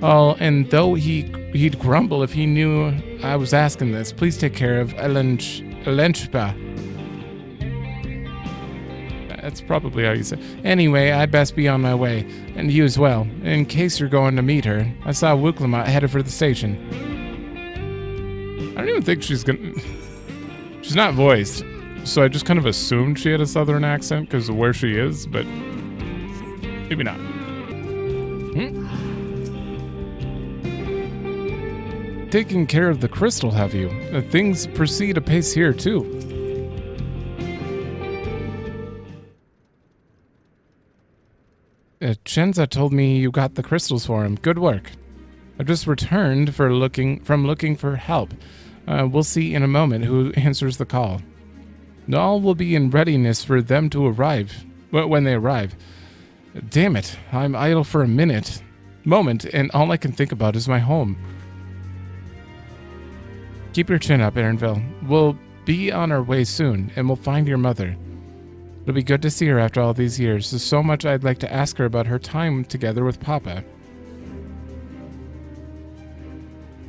Oh, and though he'd grumble if he knew I was asking this, please take care of Elenchpa. That's probably how you say it. Anyway, I'd best be on my way, and you as well. In case you're going to meet her, I saw Wuklama headed for the station. I don't even think she's gonna... She's not voiced, so I just kind of assumed she had a southern accent because of where she is, but maybe not. Taking care of the crystal, have you? Things proceed apace here, too. Shenza told me you got the crystals for him. Good work. I just returned from looking for help. We'll see in a moment who answers the call. All will be in readiness for them to arrive. When they arrive. Damn it, I'm idle for a moment, and all I can think about is my home. Keep your chin up, Erinville. We'll be on our way soon, and we'll find your mother. It'll be good to see her after all these years. There's so much I'd like to ask her about her time together with Papa.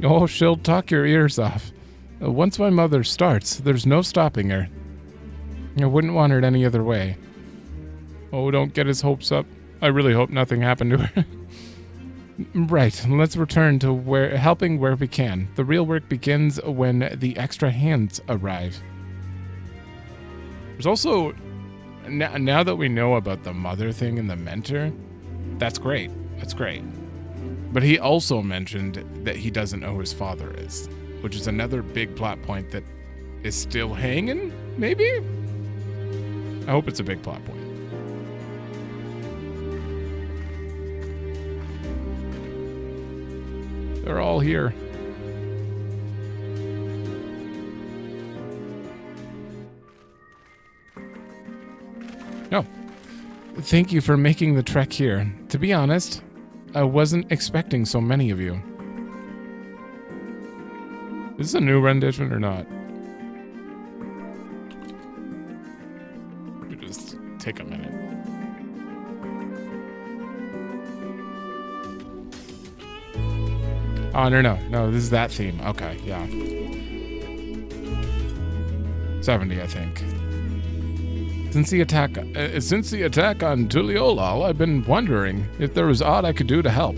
Oh, she'll talk your ears off. Once my mother starts, there's no stopping her. I wouldn't want her any other way. Oh, don't get his hopes up. I really hope nothing happened to her. Right, let's return to helping where we can. The real work begins when the extra hands arrive. There's also... Now that we know about the mother thing and the mentor, that's great. That's great. But he also mentioned that he doesn't know who his father is, which is another big plot point that is still hanging, maybe? I hope it's a big plot point. They're all here. Oh, thank you for making the trek here. To be honest, I wasn't expecting so many of you. Is this a new rendition or not? Let me just take a minute. Oh, no, this is that theme. Okay, yeah. 70, I think. Since the attack on Tuliolal, I've been wondering if there was aught I could do to help.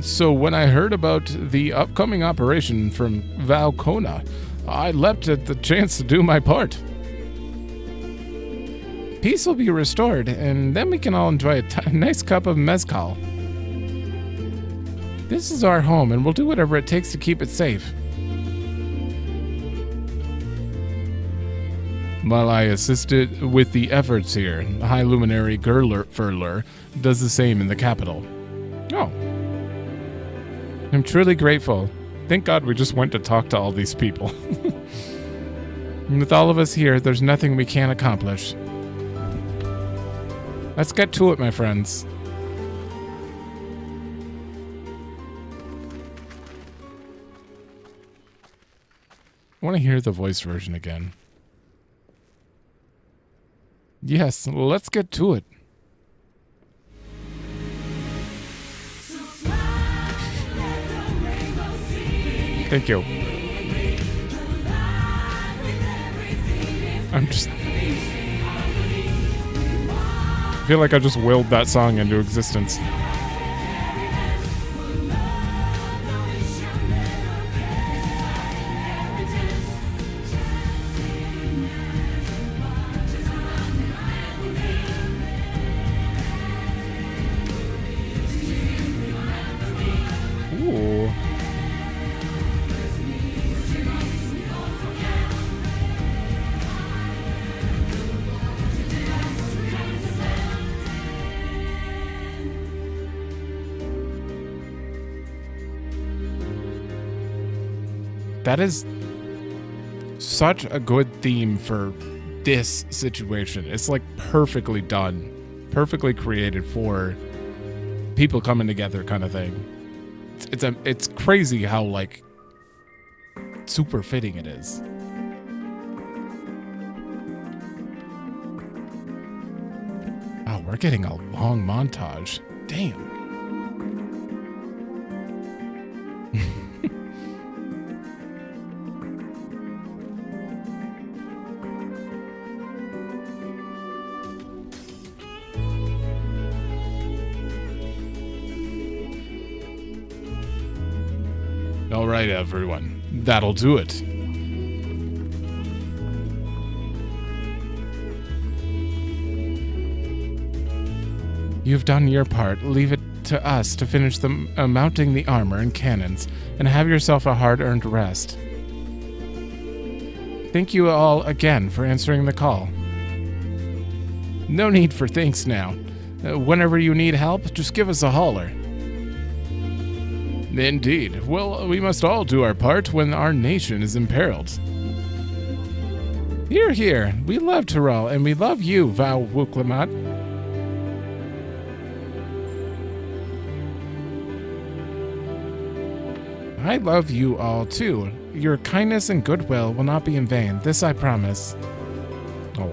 So when I heard about the upcoming operation from Valkona, I leapt at the chance to do my part. Peace will be restored, and then we can all enjoy a nice cup of mezcal. This is our home, and we'll do whatever it takes to keep it safe. While I assisted with the efforts here, High Luminary Furler does the same in the capital. Oh. I'm truly grateful. Thank God we just went to talk to all these people. And with all of us here, there's nothing we can't accomplish. Let's get to it, my friends. I want to hear the voice version again. Yes, let's get to it. Thank you. I feel like I just willed that song into existence. that is such a good theme for this situation. It's like perfectly done, perfectly created for people coming together kind of thing. It's crazy how like super fitting it is. Oh, we're getting a long montage. Damn. All right, everyone. That'll do it. You've done your part. Leave it to us to finish mounting the armor and cannons, and have yourself a hard-earned rest. Thank you all again for answering the call. No need for thanks now. Whenever you need help, just give us a holler. Indeed. Well, we must all do our part when our nation is imperiled. Hear, hear. We love Tural, and we love you, Locomotion. I love you all, too. Your kindness and goodwill will not be in vain. This I promise. Oh.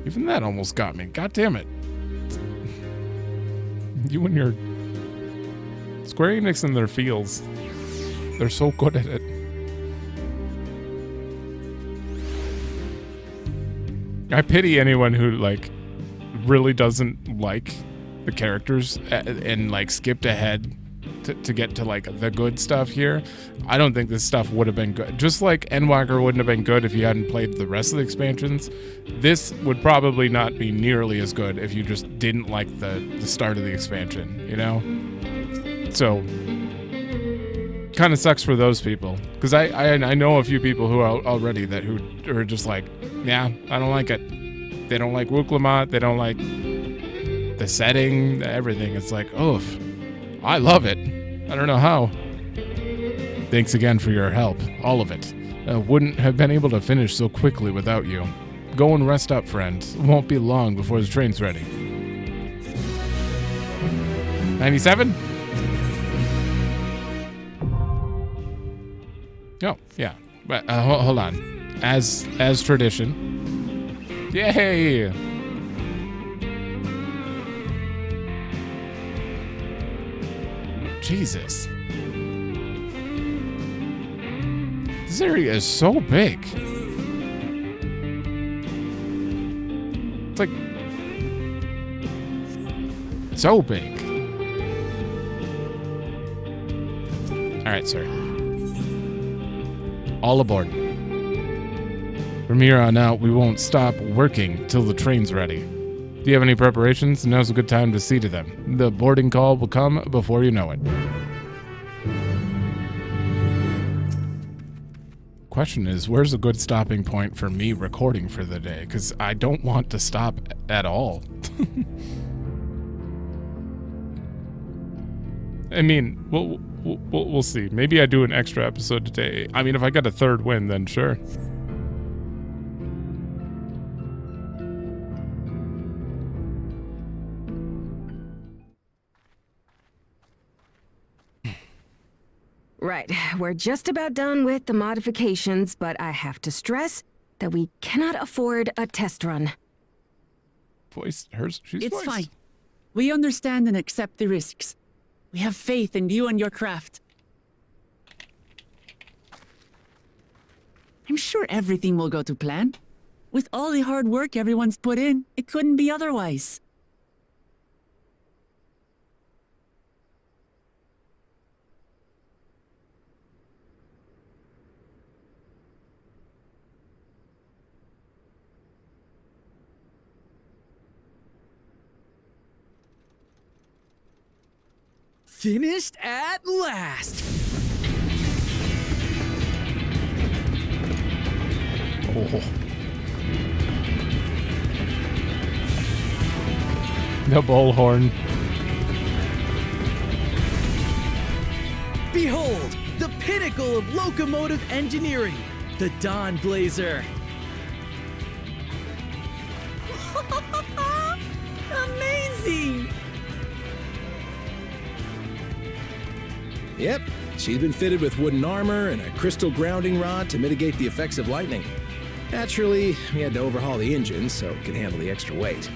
Even that almost got me. God damn it. You and your Square Enix and their feels. They're so good at it. I pity anyone who like really doesn't like the characters and like skipped ahead to get to like the good stuff here. I don't think this stuff would have been good. Just like Endwalker wouldn't have been good if you hadn't played the rest of the expansions, this would probably not be nearly as good if you just didn't like the start of the expansion, you know? So, kind of sucks for those people. Because I know a few people who are already who are just like, yeah, I don't like it. They don't like Locomotion, they don't like the setting, everything. It's like, oof, I love it. I don't know how. Thanks again for your help, all of it. Wouldn't have been able to finish so quickly without you. Go and rest up, friend. Won't be long before the train's ready. 97? Oh, yeah. But hold on. As tradition. Yay! Jesus. This area is so big. It's like so big. All right, sir. All aboard. From here on out, we won't stop working till the train's ready. If you have any preparations, now's a good time to see to them. The boarding call will come before you know it. Question is, where's a good stopping point for me recording for the day? Because I don't want to stop at all. I mean, we'll see. Maybe I do an extra episode today. I mean, if I get a third win, then sure. Right, we're just about done with the modifications, but I have to stress that we cannot afford a test run. Voice, hers, she's It's voice. fine. We understand and accept the risks. We have faith in you and your craft. I'm sure everything will go to plan. With all the hard work everyone's put in, it couldn't be otherwise. Finished at last! Oh. The bullhorn. Behold, the pinnacle of locomotive engineering, the Dawn Blazer. Amazing! Yep, she's been fitted with wooden armor and a crystal grounding rod to mitigate the effects of lightning. Naturally, we had to overhaul the engine so it could handle the extra weight.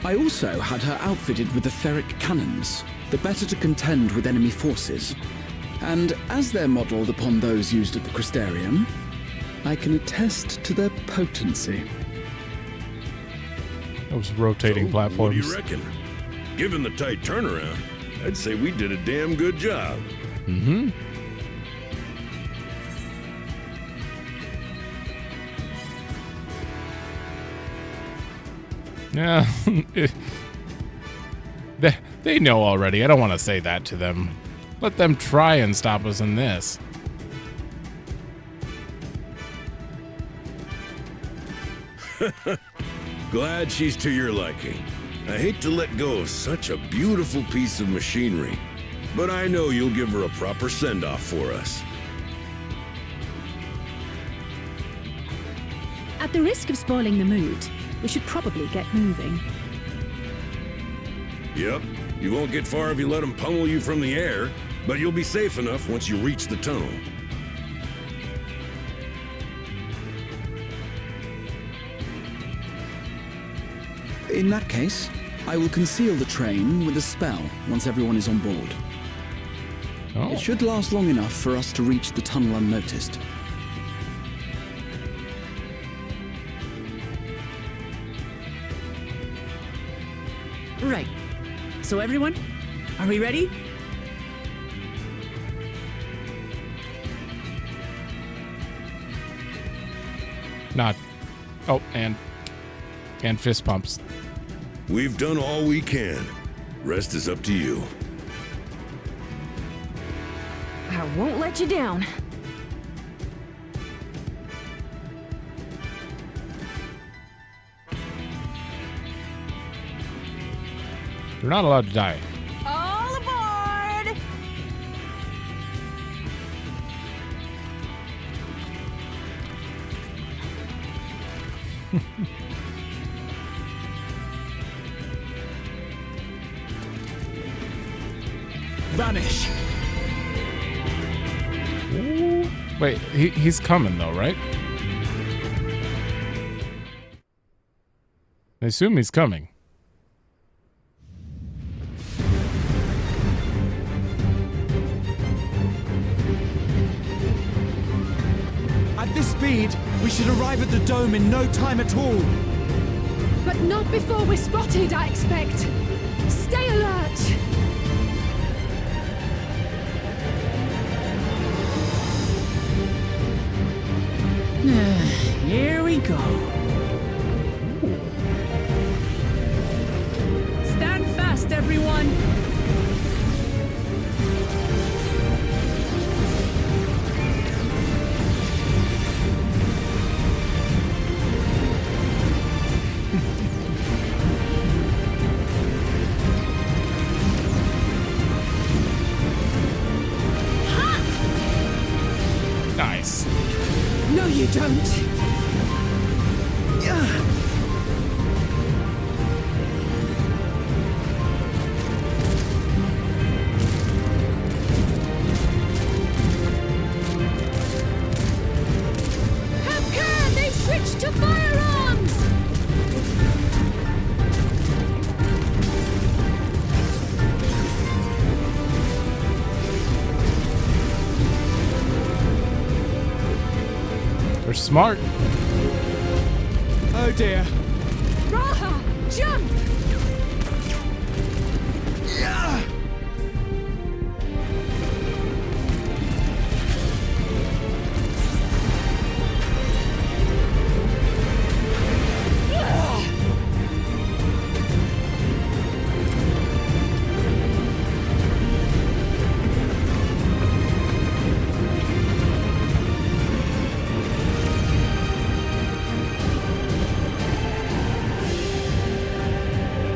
I also had her outfitted with the ferric cannons, the better to contend with enemy forces. And as they're modelled upon those used at the Crystarium, I can attest to their potency. Those rotating So, platforms. What do you reckon? Given the tight turnaround, I'd say we did a damn good job. Mm-hmm. Yeah. They know already. I don't want to say that to them. Let them try and stop us in this. Glad she's to your liking. I hate to let go of such a beautiful piece of machinery, but I know you'll give her a proper send-off for us. At the risk of spoiling the mood, we should probably get moving. Yep, you won't get far if you let them pummel you from the air, but you'll be safe enough once you reach the tunnel. In that case, I will conceal the train with a spell once everyone is on board. Oh. It should last long enough for us to reach the tunnel unnoticed. Right. So everyone, are we ready? Not. Oh, and fist pumps. We've done all we can. Rest is up to you. I won't let you down. You're not allowed to die. All aboard! Vanish. Ooh. Wait, he's coming though, right? I assume he's coming. At this speed, we should arrive at the dome in no time at all. But not before we're spotted, I expect. Stay alert! Here we go. Stand fast, everyone. Nice. No, you don't. Have care! They've switched to firearms! They're smart. Oh dear. Raha, jump!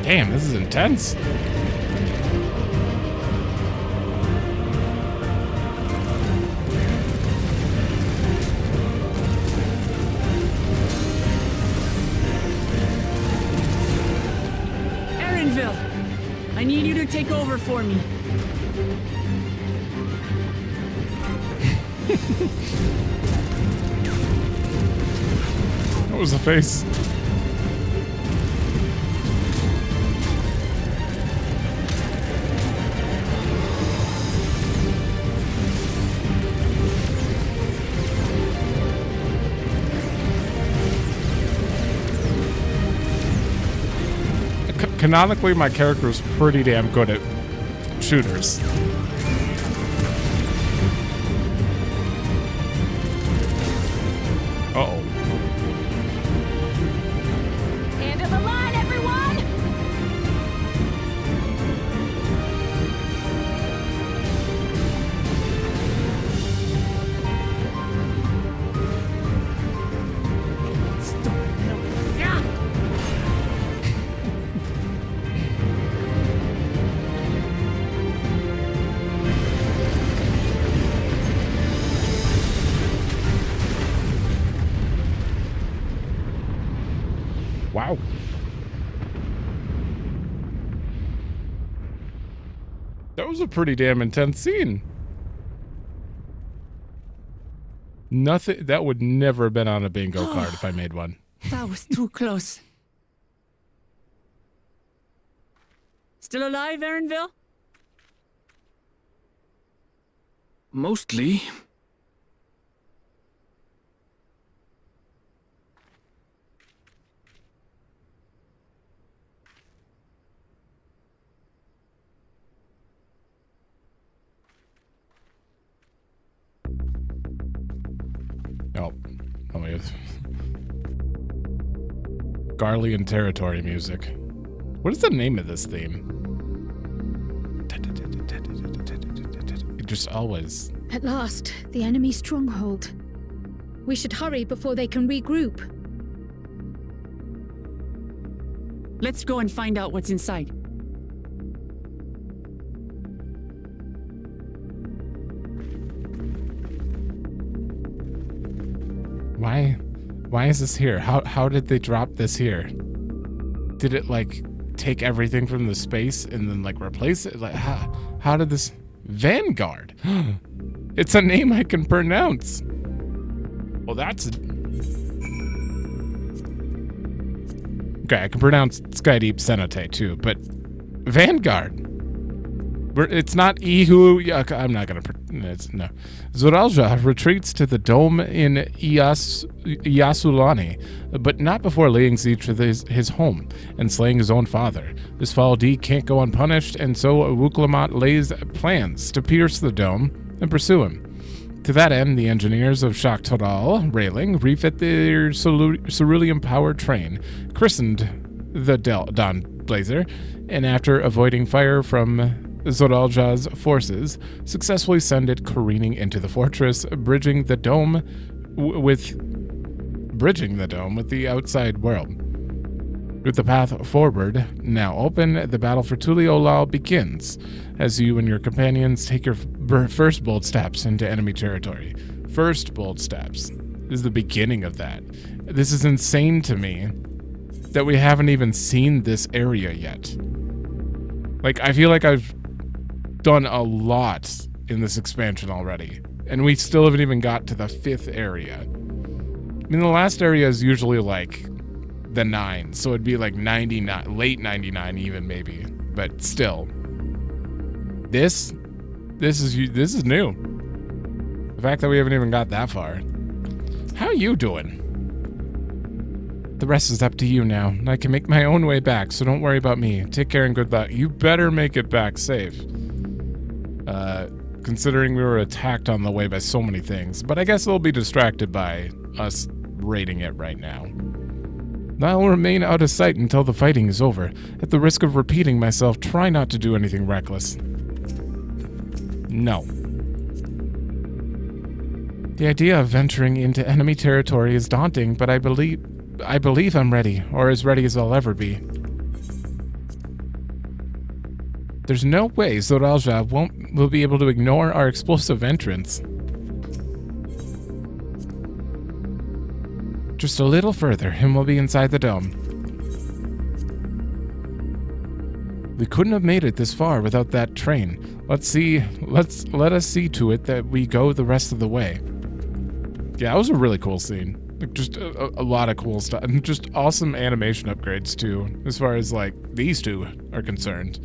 Damn, this is intense. I need you to take over for me. What was the face? Canonically, my character is pretty damn good at shooters. Uh-oh. End of the line, everyone! Wow. That was a pretty damn intense scene. Nothing that would never have been on a bingo card if I made one. That was too close. Still alive, Erinville? Mostly. Oh, we have Garlean territory music. What is the name of this theme? It just always... At last, the enemy stronghold. We should hurry before they can regroup. Let's go and find out what's inside. Why is this here? How did they drop this here? Did it like take everything from the space and then like replace it? Like how did this Vanguard? It's a name I can pronounce. Well, that's okay. I can pronounce Skydeep Cenote too, but Vanguard. It's not Ihu. I'm not gonna. No. Zoralja retreats to the dome in Yyasulani, but not before laying siege to his home and slaying his own father. This foul deed can't go unpunished, and so Wuklamat lays plans to pierce the dome and pursue him. To that end, the engineers of Tural Railing refit their cerulean-powered train, christened the Dawn Blazer, and after avoiding fire from Zoralja's forces, successfully send it careening into the fortress, bridging the dome with the outside world. With the path forward now open, the battle for Tuliolal begins, as you and your companions take your first bold steps into enemy territory. First bold steps is the beginning of that. This is insane to me that we haven't even seen this area yet. Like, I feel like I've done a lot in this expansion already, and we still haven't even got to the 5th area. I mean, the last area is usually like the 9, so it'd be like 99, late 99 even maybe, but still. This is new. The fact that we haven't even got that far. How are you doing? The rest is up to you now. I can make my own way back, so don't worry about me. Take care and good luck. You better make it back safe. Considering we were attacked on the way by so many things, but I guess they'll be distracted by us raiding it right now. I'll remain out of sight until the fighting is over. At the risk of repeating myself, try not to do anything reckless. No. The idea of venturing into enemy territory is daunting, but I believe I'm ready, or as ready as I'll ever be. There's no way Zoralja will be able to ignore our explosive entrance. Just a little further, and we'll be inside the dome. We couldn't have made it this far without that train. Let us see to it that we go the rest of the way. Yeah, that was a really cool scene. Like, just a lot of cool stuff, and just awesome animation upgrades too, as far as like these two are concerned.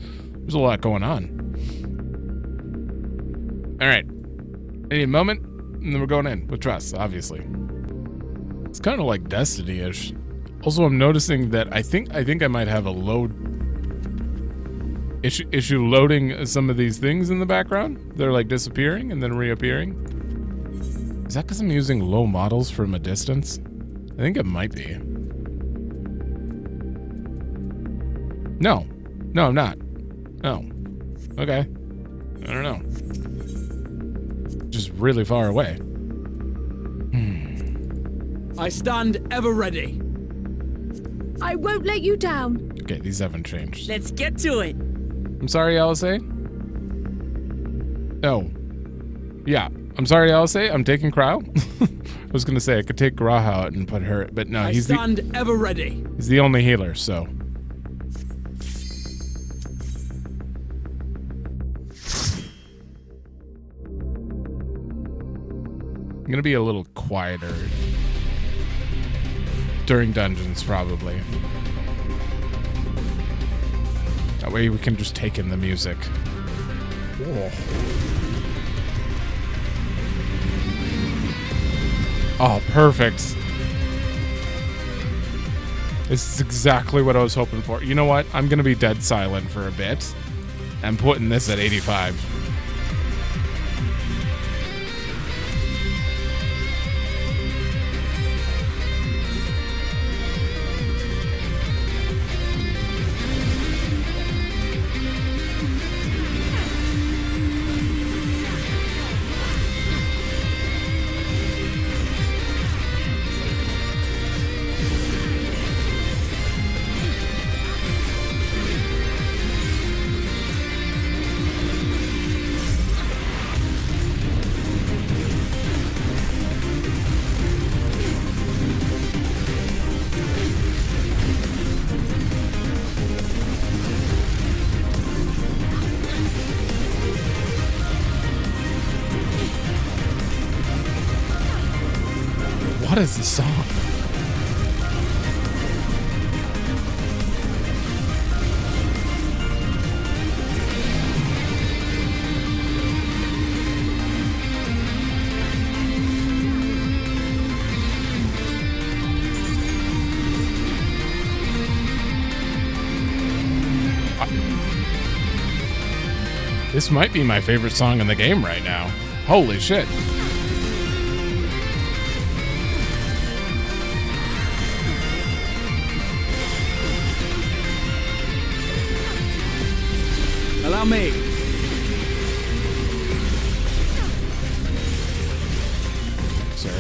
There's a lot going on. All right, any moment, and then we're going in with trust, obviously. It's kind of like Destiny-ish. Also, I'm noticing that I think I might have a load issue loading some of these things in the background. They're like disappearing and then reappearing. Is that because I'm using low models from a distance? I think it might be. No, I'm not. Oh, okay. I don't know. Just really far away. I stand ever ready. I won't let you down. Okay, these haven't changed. Let's get to it. I'm sorry, LSA. Oh. Yeah. I'm sorry, LSA. I'm taking Crow. I was going to say I could take Graha out and put her, but no, I stand ever ready. He's the only healer, so. I'm going to be a little quieter during dungeons, probably. That way we can just take in the music. Whoa. Oh, perfect. This is exactly what I was hoping for. You know what? I'm going to be dead silent for a bit. I'm putting this at 85. What is the song? This might be my favorite song in the game right now. Holy shit. Allow me. Sir.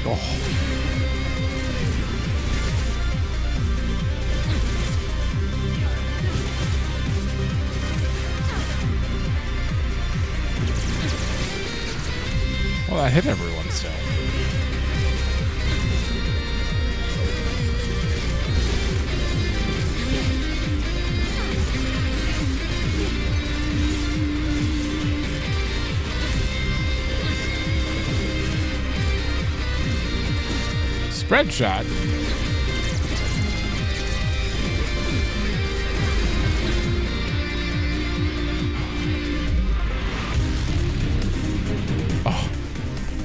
Oh. Well, I hit everyone still. Spread shot.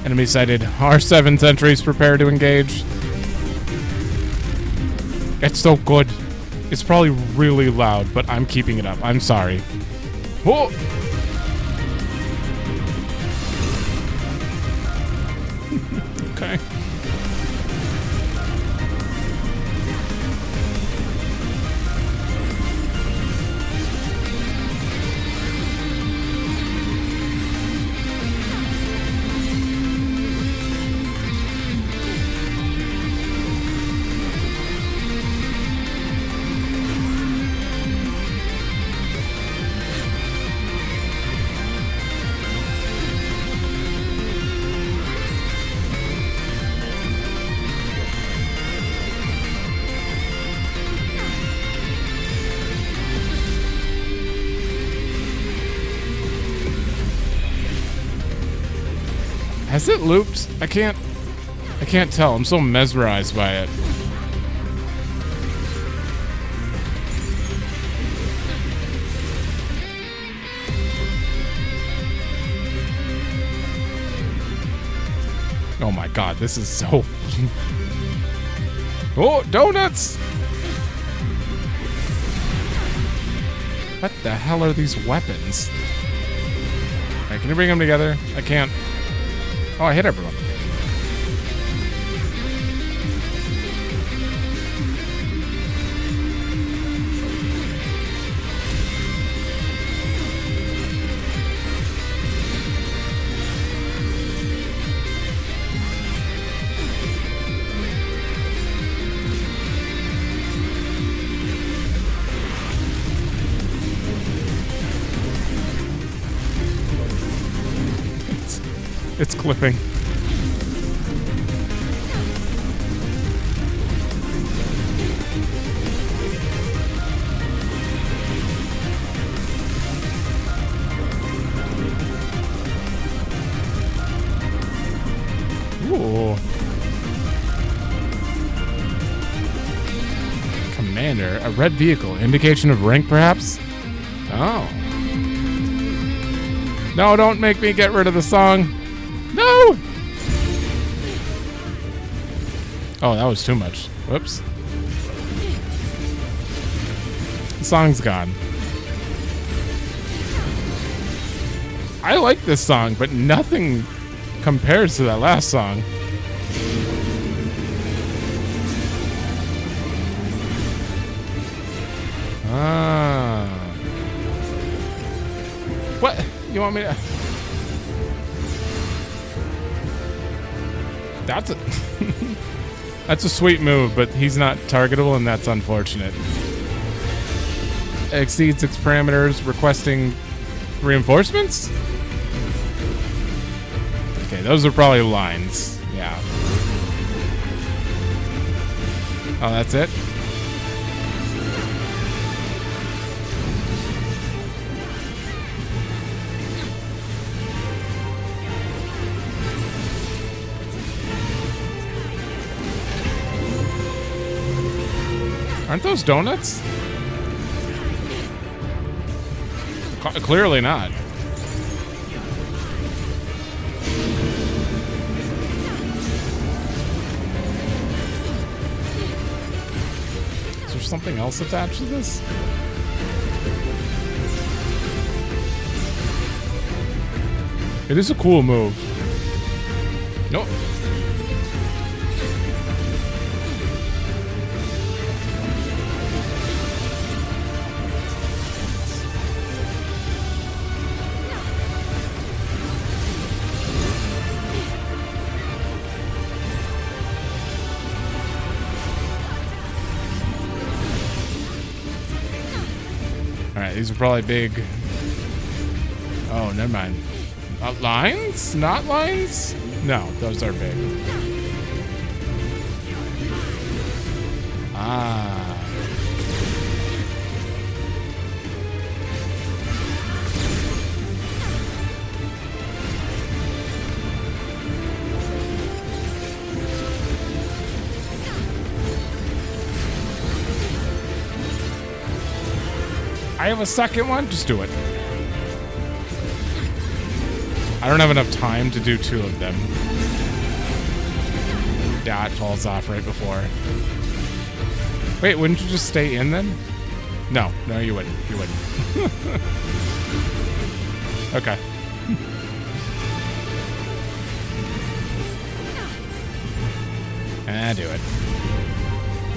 Enemy sighted. R7 sentries prepare to engage. It's so good. It's probably really loud, but I'm keeping it up. I'm sorry. Whoa! Okay. Has it looped? I can't tell. I'm so mesmerized by it. Oh my god, this is so... Oh, donuts! What the hell are these weapons? Alright, can you bring them together? I can't. Oh, I hit everyone. It's clipping. Ooh. Commander, a red vehicle. Indication of rank, perhaps? Oh. No, don't make me get rid of the song. No! Oh, that was too much. Whoops. The song's gone. I like this song, but nothing compares to that last song. Ah. What? You want me to... That's a that's a sweet move, but he's not targetable, and that's unfortunate. Exceeds its parameters, requesting reinforcements? Okay, those are probably lines. Yeah. Oh, that's it? Aren't those donuts? Clearly not. Is there something else attached to this? It is a cool move. Nope. These are probably big. Oh, never mind. Lines? Not lines? No, those are big. Ah. I have a second one? Just do it. I don't have enough time to do two of them. Yeah, it falls off right before. Wait, wouldn't you just stay in then? No, you wouldn't. You wouldn't. Okay. Do it.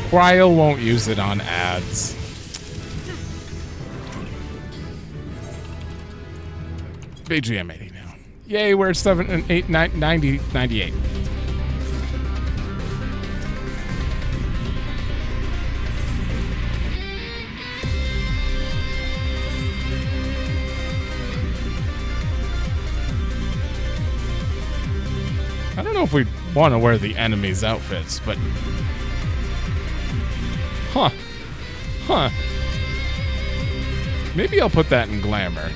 Cryo won't use it on ads. BGM 80 now. Yay, we're at 7 and 8, 9, 90, 98. I don't know if we want to wear the enemy's outfits, but... Huh. Maybe I'll put that in glamour.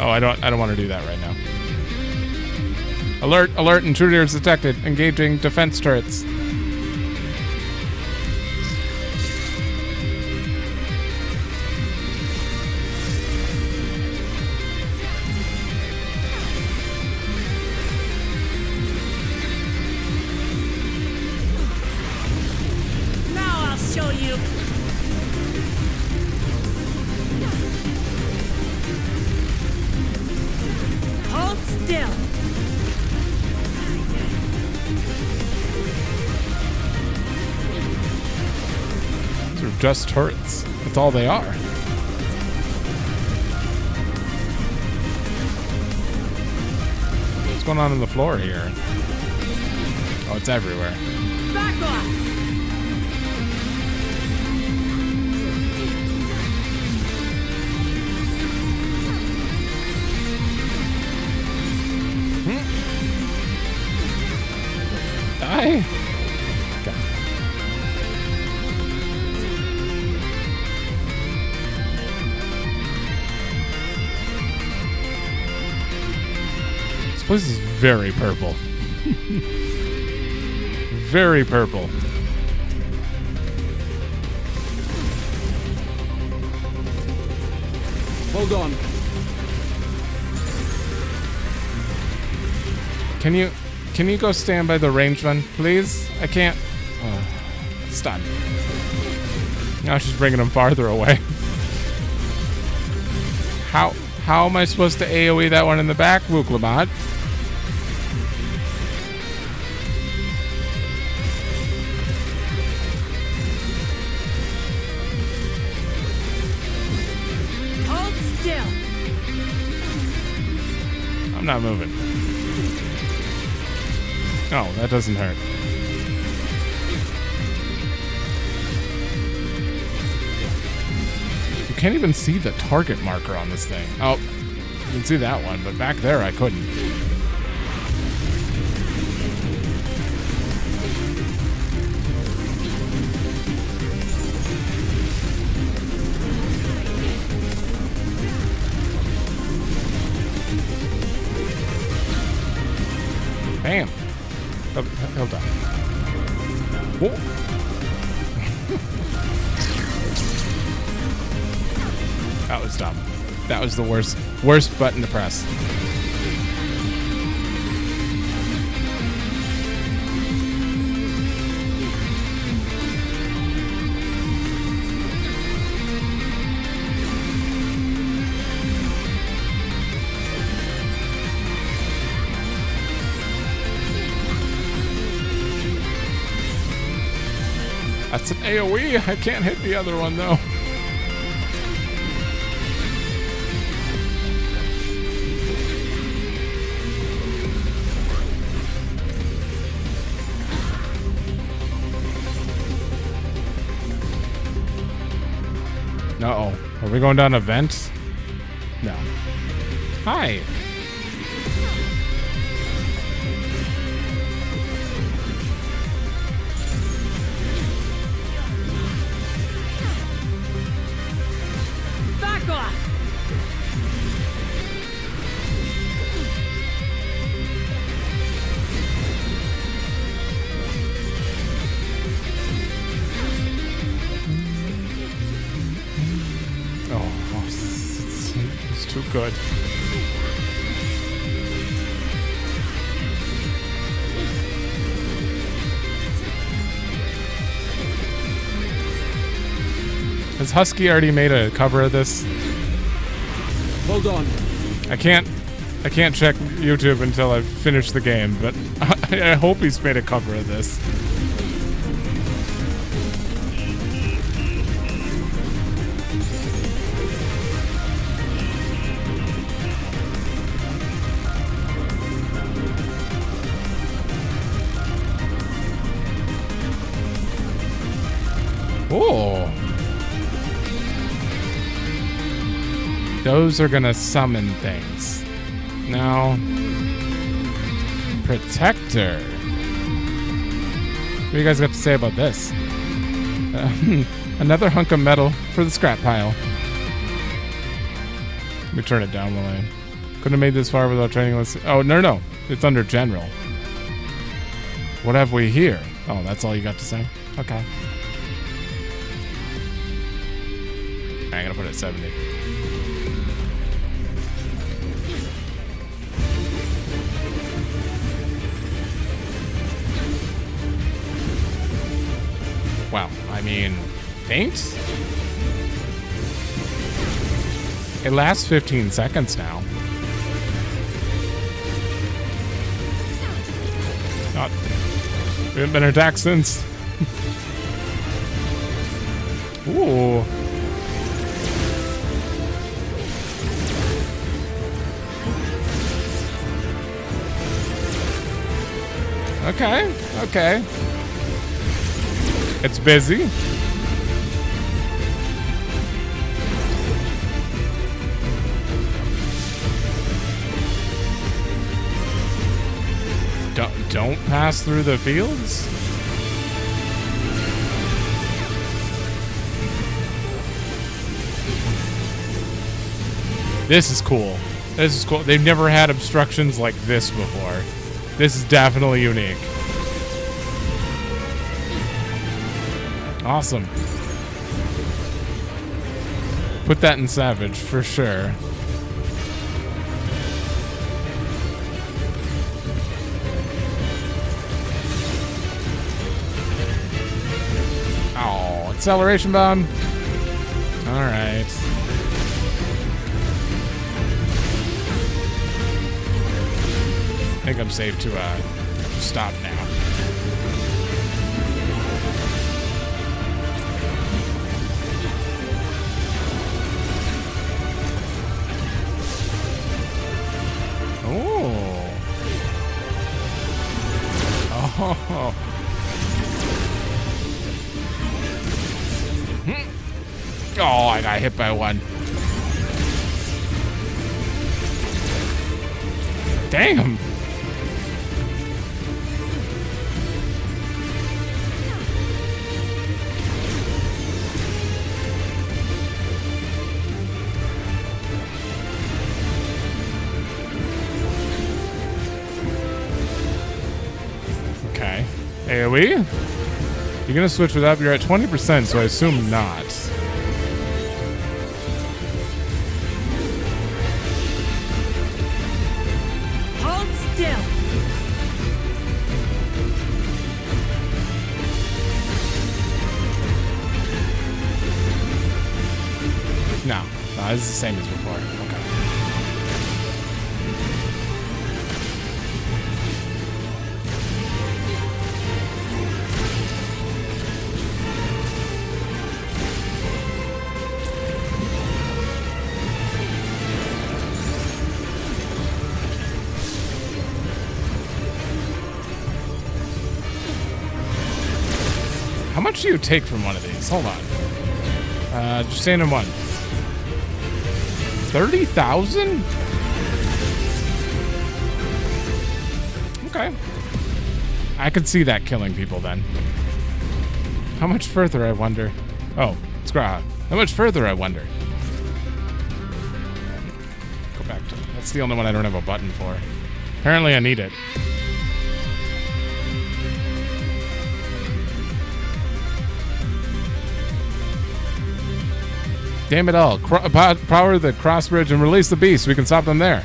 Oh, I don't want to do that right now. Alert, alert, intruders detected. Engaging defense turrets. Now I'll show you. Hold still. These are just turrets. That's all they are. What's going on the floor here? Oh, it's everywhere. Back off. Die. Okay. This place is very purple. Very purple. Hold on. Can you go stand by the ranged one, please? I can't. Stun. Now she's bringing him farther away. How am I supposed to AoE that one in the back, Wuklamot? Hold still. I'm not moving. Oh, that doesn't hurt. You can't even see the target marker on this thing. Oh, you can see that one, but back there I couldn't. Bam. Hold on. Whoa. That was dumb. That was the worst button to press. That's an AoE. I can't hit the other one, though. Uh-oh. Are we going down a vent? No. Hi. Back off. Oh, it's too good. Has Husky already made a cover of this? Hold on. I can't check YouTube until I've finished the game, but I hope he's made a cover of this. Oh. Those are gonna summon things. Now, Protector. What do you guys got to say about this? Another hunk of metal for the scrap pile. Let me turn it down while I couldn't have made this far without training. Oh, no. It's under general. What have we here? Oh, that's all you got to say? Okay. I'm gonna put it at 70. Wow, I mean, faint? It lasts 15 seconds now. Not, we haven't been attacked since. Ooh. Okay, okay. It's busy. Don't pass through the fields? This is cool. This is cool. They've never had obstructions like this before. This is definitely unique. Awesome. Put that in Savage for sure. Oh, acceleration bomb. All right. I think I'm safe to stop now. Oh. Oh. Oh, I got hit by one. Damn. Okay. AoE? You're gonna switch it up? You're at 20%, so I assume not. Hold still. No, this is the same as before. Okay. How much do you take from one of these? Hold on. Just saying in one. 30,000? Okay. I could see that killing people then. How much further, I wonder? Oh, Scraw. How much further, I wonder? Go back to... That's the only one I don't have a button for. Apparently I need it. Damn it all. Power the cross bridge and release the beast. We can stop them there.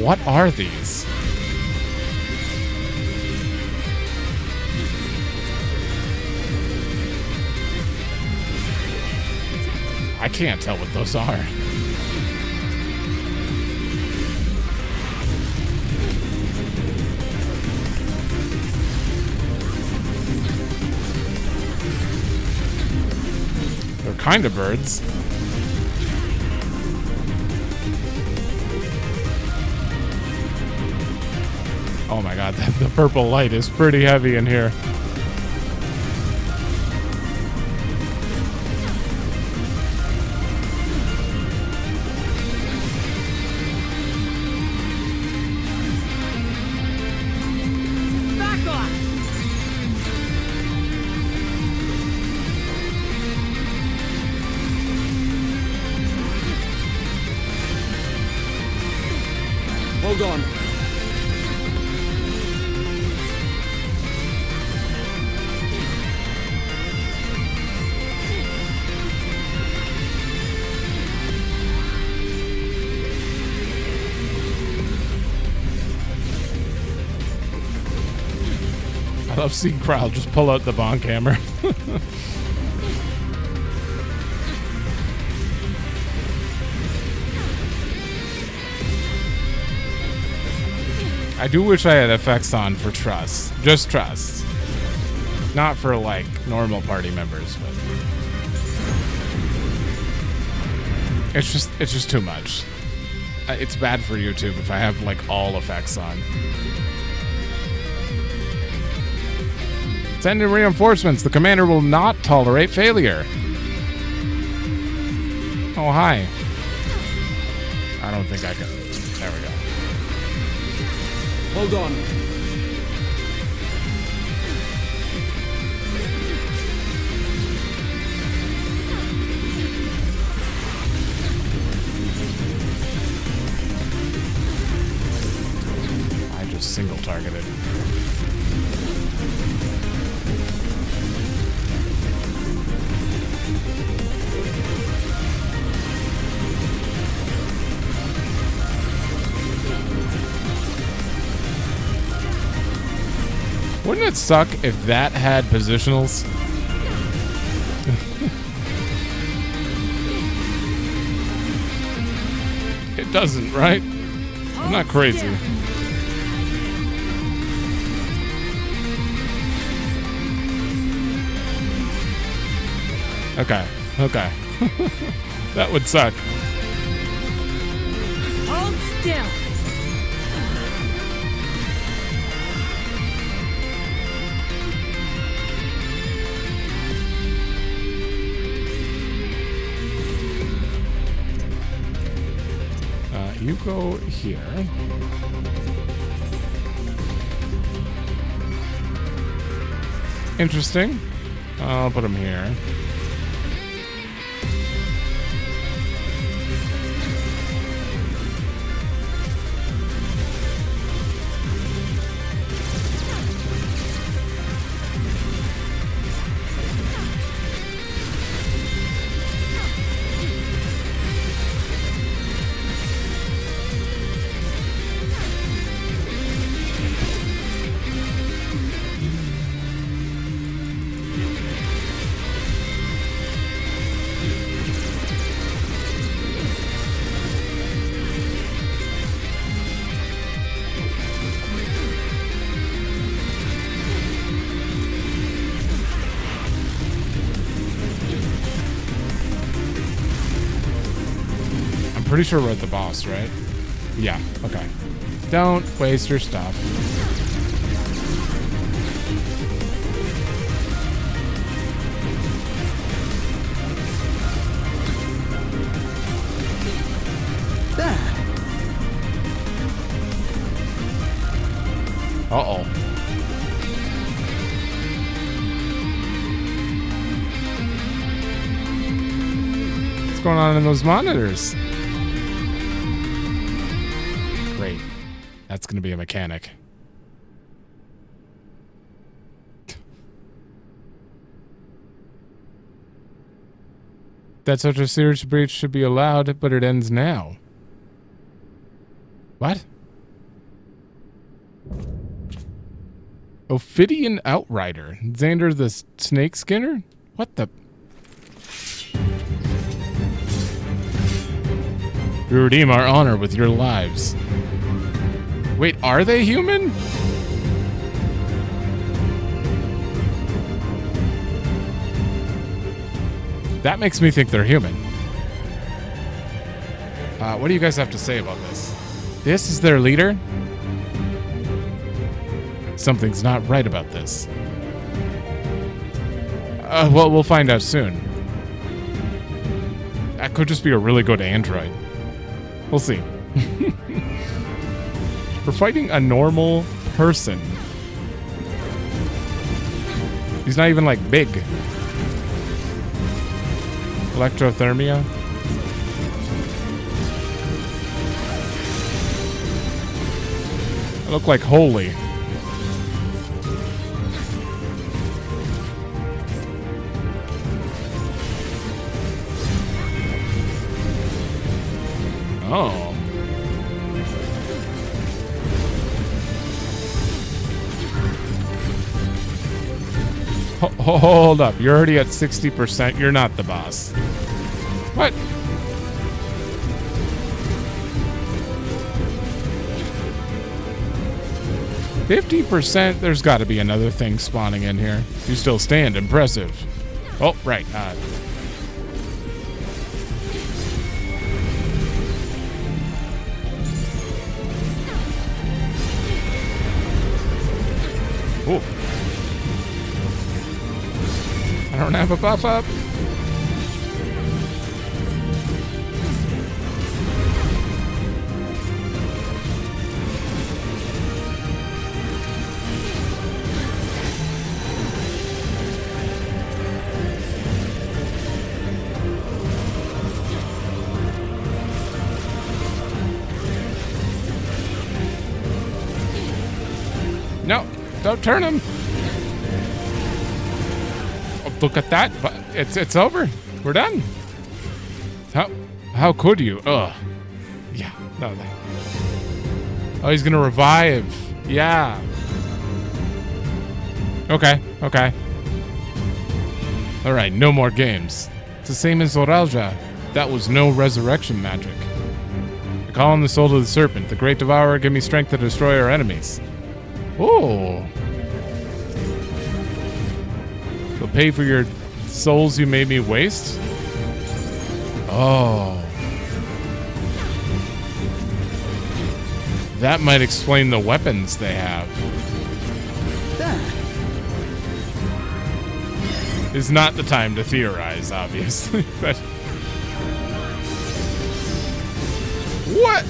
What are these? I can't tell what those are. They're kind of birds. Oh my god, the purple light is pretty heavy in here. Hold on. I love seeing Crowd just pull out the bonk hammer. I do wish I had effects on for Trust. Just Trust. Not for, like, normal party members, but... It's just too much. It's bad for YouTube if I have, like, all effects on. Send in reinforcements. The commander will not tolerate failure. Oh, hi. I don't think I can. There we go. Hold on. I just single targeted. Wouldn't it suck if that had positionals? It doesn't, right? I'm not crazy. Okay, okay. That would suck. Hold still. You go here. Interesting. I'll put him here. Pretty sure we're at the boss, right? Yeah, okay. Don't waste your stuff. There. Uh-oh. What's going on in those monitors? Great. That's going to be a mechanic. That such a serious breach should be allowed, but it ends now. What? Ophidian Outrider. Xander the Snake Skinner? What the... We redeem our honor with your lives. Wait, are they human? That makes me think they're human. What do you guys have to say about this? This is their leader? Something's not right about this. Well, we'll find out soon. That could just be a really good android. We'll see. We're fighting a normal person. He's not even, like, big. Electrothermia. look like holy. Oh. Hold up. You're already at 60%. You're not the boss. What? %? There's got to be another thing spawning in here. You still stand. Impressive. Oh, right. Ooh. I don't have a buff up. No, don't turn him. Oh, look at that. It's over. We're done. How could you? Ugh. Yeah. No. Oh, he's gonna revive. Yeah. Okay. All right. No more games. It's the same as Zoralja. That was no resurrection magic. I call on the soul of the serpent, the great devourer. Give me strength to destroy our enemies. Oh. They'll pay for your souls you made me waste? Oh. That might explain the weapons they have. Is not the time to theorize, obviously, but... What?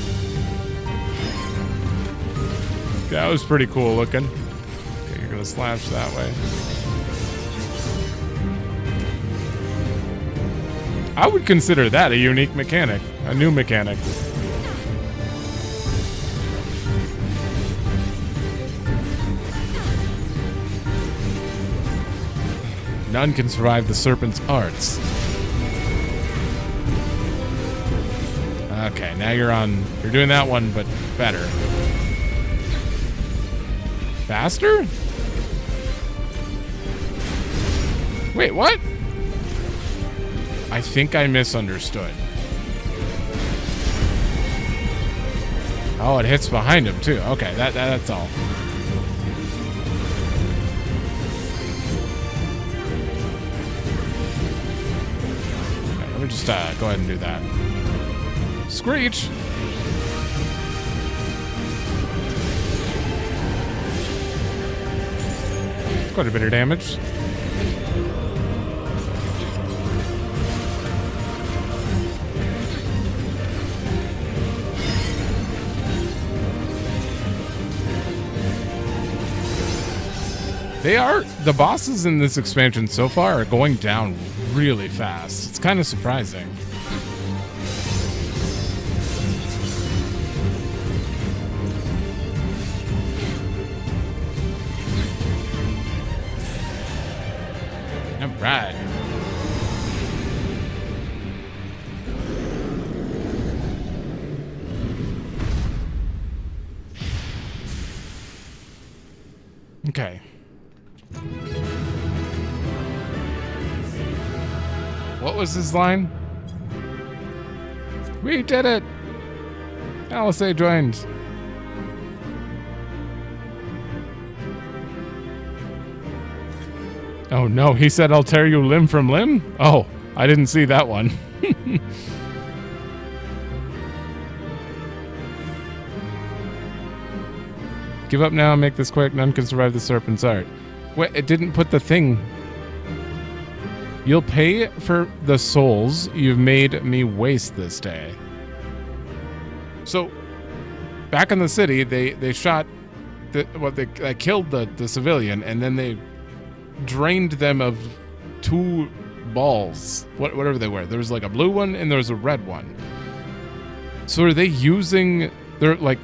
That was pretty cool looking. Okay, you're gonna slash that way. I would consider that a unique mechanic, a new mechanic. None can survive the serpent's arts. Okay, now you're doing that one, but better. Faster? Wait, what? I think I misunderstood. Oh, it hits behind him too. Okay, that's all. Okay, let me just go ahead and do that. Screech. Quite a bit of damage. The bosses in this expansion so far are going down really fast. It's kind of surprising. All right. Okay. What was his line? We did it! LSA joined. Oh no, he said I'll tear you limb from limb? Oh, I didn't see that one. Give up now, make this quick, none can survive the serpent's art. Wait, it didn't put the thing. You'll pay for the souls you've made me waste this day. So, back in the city, they shot, they killed the civilian, and then they drained them of 2 balls, whatever they were. There was like a blue one and there was a red one. So are they they're like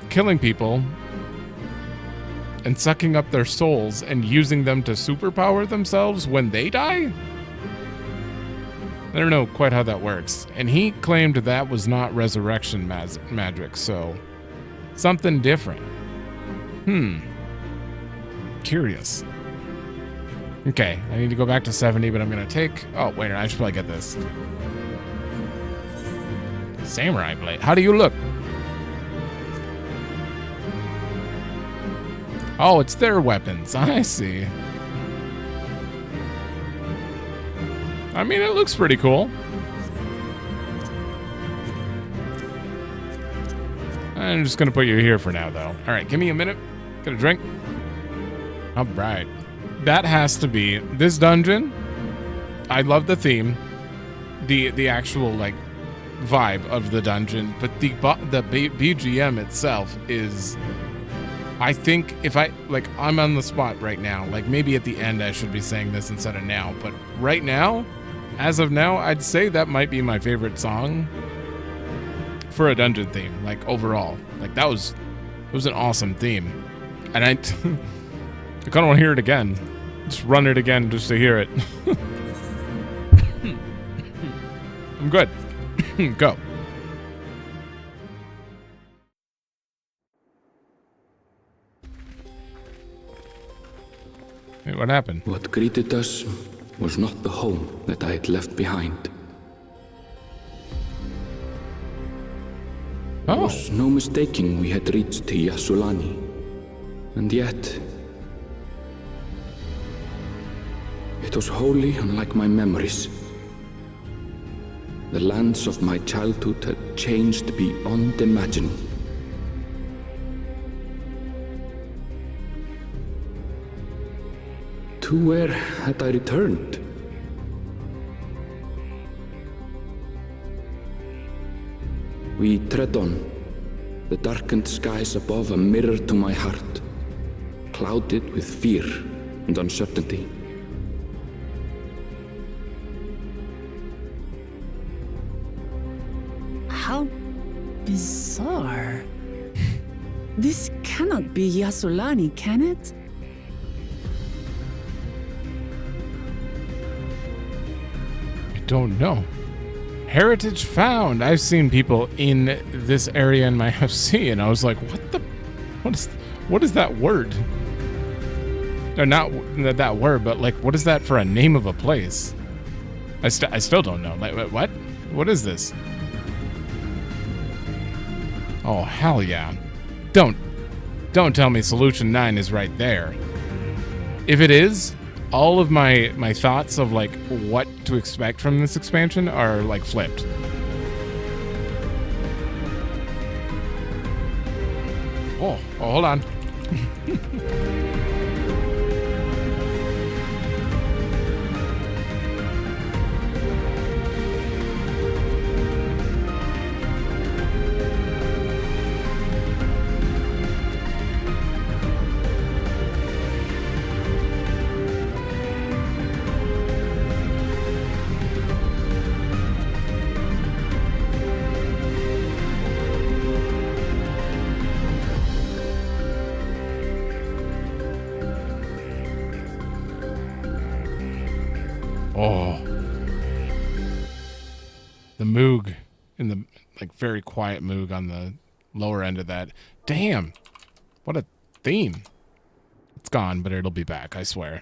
killing people and sucking up their souls and using them to superpower themselves when they die? I don't know quite how that works. And he claimed that was not resurrection magic, so something different. Curious. Okay, I need to go back to 70, but I'm gonna take... Oh, wait, I should probably get this. Samurai blade. How do you look? Oh, it's their weapons. I see. I mean, it looks pretty cool. I'm just gonna put you here for now, though. All right, give me a minute. Get a drink. All right. That has to be this dungeon. I love the theme, the actual like vibe of the dungeon, but the BGM itself is. I think if I'm on the spot right now, like maybe at the end I should be saying this instead of now, but right now, as of now, I'd say that might be my favorite song for a dungeon theme, like overall. Like it was an awesome theme. And I kind of want to hear it again. Just run it again just to hear it. I'm good. Go. Hey, what happened? What greeted us was not the home that I had left behind. There was no mistaking we had reached Yyasulani. And yet, it was wholly unlike my memories. The lands of my childhood had changed beyond imagining. To where had I returned? We tread on, the darkened skies above a mirror to my heart, clouded with fear and uncertainty. How bizarre. This cannot be Yyasulani, can it? I don't know. Heritage found. I've seen people in this area in my FC, and I was like, what is that word? Or not that word, but like, what is that for a name of a place? I still don't know. Like, what? What is this? Oh, hell yeah. Don't tell me Solution 9 is right there. If it is, all of my thoughts of like what to expect from this expansion are like flipped. Oh, hold on. Moog in the like very quiet Moog on the lower end of that. Damn, what a theme. It's gone, but it'll be back, I swear.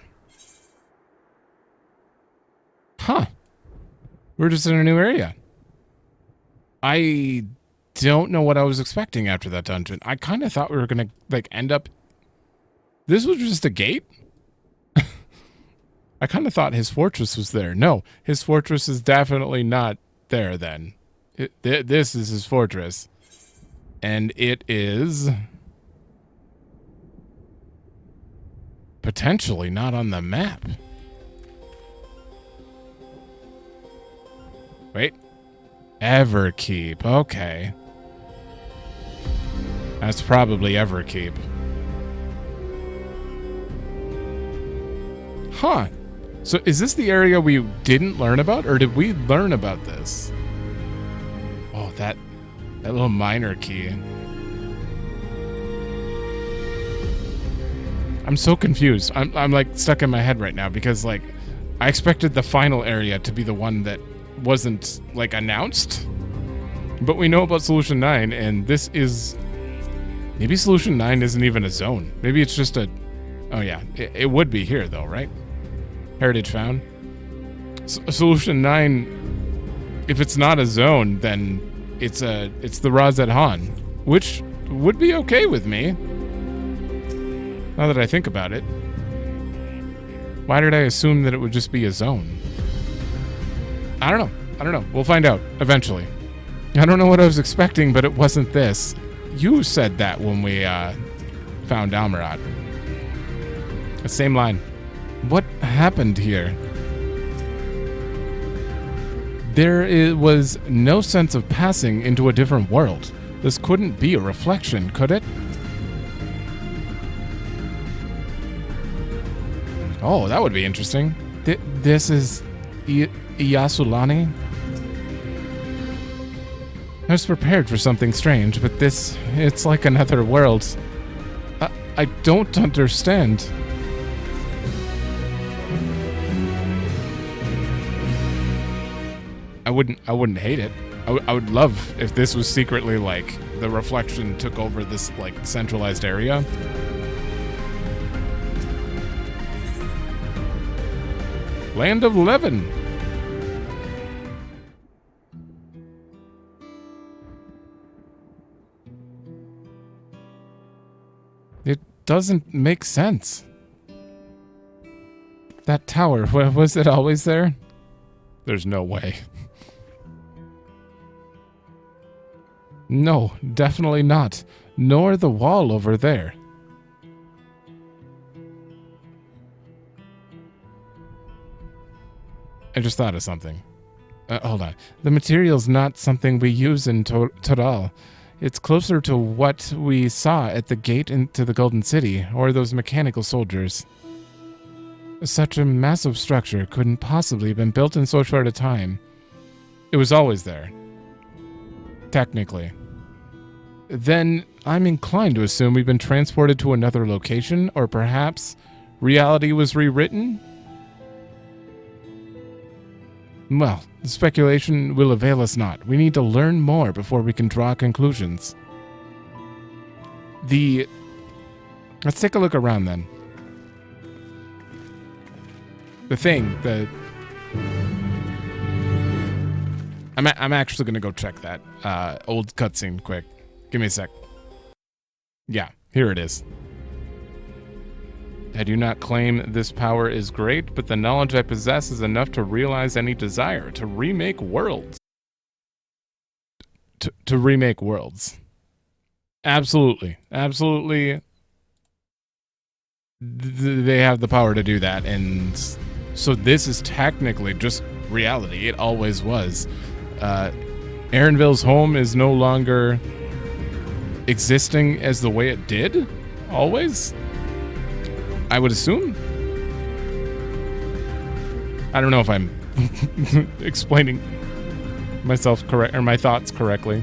Huh. We're just in a new area. I don't know what I was expecting after that dungeon. I kind of thought we were gonna like end up. This was just a gate. I kind of thought his fortress was there. No, his fortress is definitely not there then. This is his fortress. And it is potentially not on the map. Wait. Everkeep. Okay. That's probably Everkeep. Huh. So is this the area we didn't learn about, or did we learn about this? Oh, that little minor key. I'm so confused. I'm like stuck in my head right now because like I expected the final area to be the one that wasn't like announced. But we know about Solution 9 and this is maybe Solution 9 isn't even a zone. Maybe it's just a oh yeah, it would be here though, right? Heritage found. Solution 9 if it's not a zone then it's the Razet Han, which would be okay with me. Now that I think about it. Why did I assume that it would just be a zone? I don't know. We'll find out eventually. I don't know what I was expecting, but it wasn't this. You said that when we found Almarat. The same line. What happened here? There was no sense of passing into a different world. This couldn't be a reflection, could it? Oh, that would be interesting. This is Yyasulani? I was prepared for something strange, but it's like another world. I don't understand. I wouldn't hate it. I would love if this was secretly like the reflection took over this like centralized area. Land of Levin. It doesn't make sense. That tower, was it always there? There's no way. No, definitely not. Nor the wall over there. I just thought of something. Hold on. The material's not something we use in Tural. It's closer to what we saw at the gate into the Golden City, or those mechanical soldiers. Such a massive structure couldn't possibly have been built in so short a time. It was always there. Technically. Then I'm inclined to assume we've been transported to another location, or perhaps reality was rewritten? Well, the speculation will avail us not. We need to learn more before we can draw conclusions. Let's take a look around then. I'm actually gonna go check that old cutscene quick. Give me a sec. Yeah, here it is. I do not claim this power is great, but the knowledge I possess is enough to realize any desire to remake worlds. To remake worlds. Absolutely. Absolutely. They have the power to do that, and so this is technically just reality. It always was. Aaronville's home is no longer existing as the way it did? Always? I would assume? I don't know if I'm explaining myself correct or my thoughts correctly.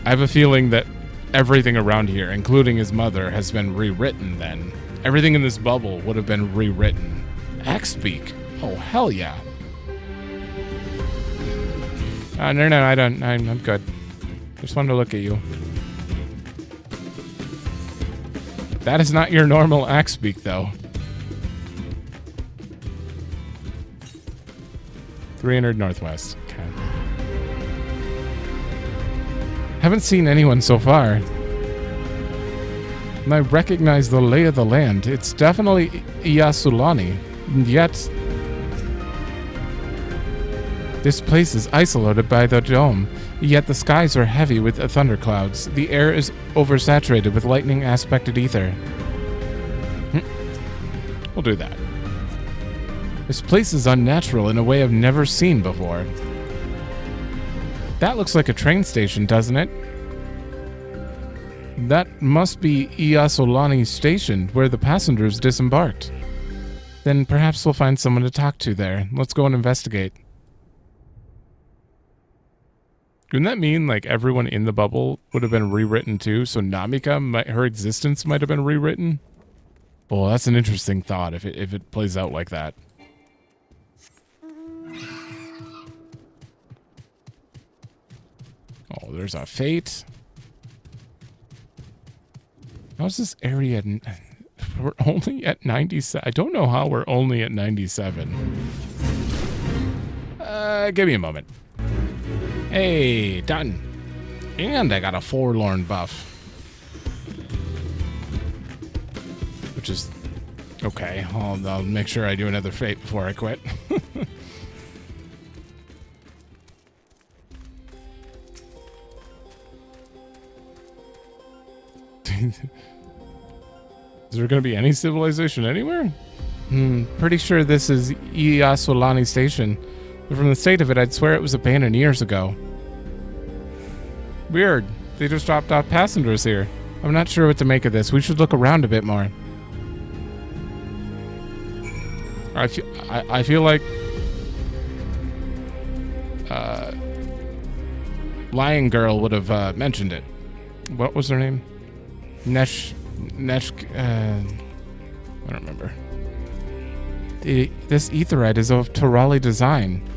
I have a feeling that everything around here, including his mother, has been rewritten then. Everything in this bubble would have been rewritten. Axpeak. Oh, hell yeah. No, I don't. I'm good. Just wanted to look at you. That is not your normal Axpeak, though. 300 Northwest. Okay. Haven't seen anyone so far. And I recognize the lay of the land. It's definitely Yyasulani. And yet, this place is isolated by the dome. Yet the skies are heavy with thunderclouds. The air is oversaturated with lightning-aspected ether. We'll do that. This place is unnatural in a way I've never seen before. That looks like a train station, doesn't it? That must be Yyasulani Station, where the passengers disembarked. Then perhaps we'll find someone to talk to there. Let's go and investigate. Wouldn't that mean like everyone in the bubble would have been rewritten too? So Namika, her existence might have been rewritten? Well, that's an interesting thought if it plays out like that. Oh, there's a fate. How's this area? We're only at 97. I don't know how we're only at 97. Give me a moment. Hey, done. And I got a forlorn buff. Which is okay. I'll make sure I do another fate before I quit. Is there going to be any civilization anywhere? Pretty sure this is Yyasulani Station. But from the state of it, I'd swear it was abandoned years ago. Weird. They just dropped off passengers here. I'm not sure what to make of this. We should look around a bit more. I feel like Lion Girl would have mentioned it. What was her name? Nesh, I don't remember. This etherite is of Tural design.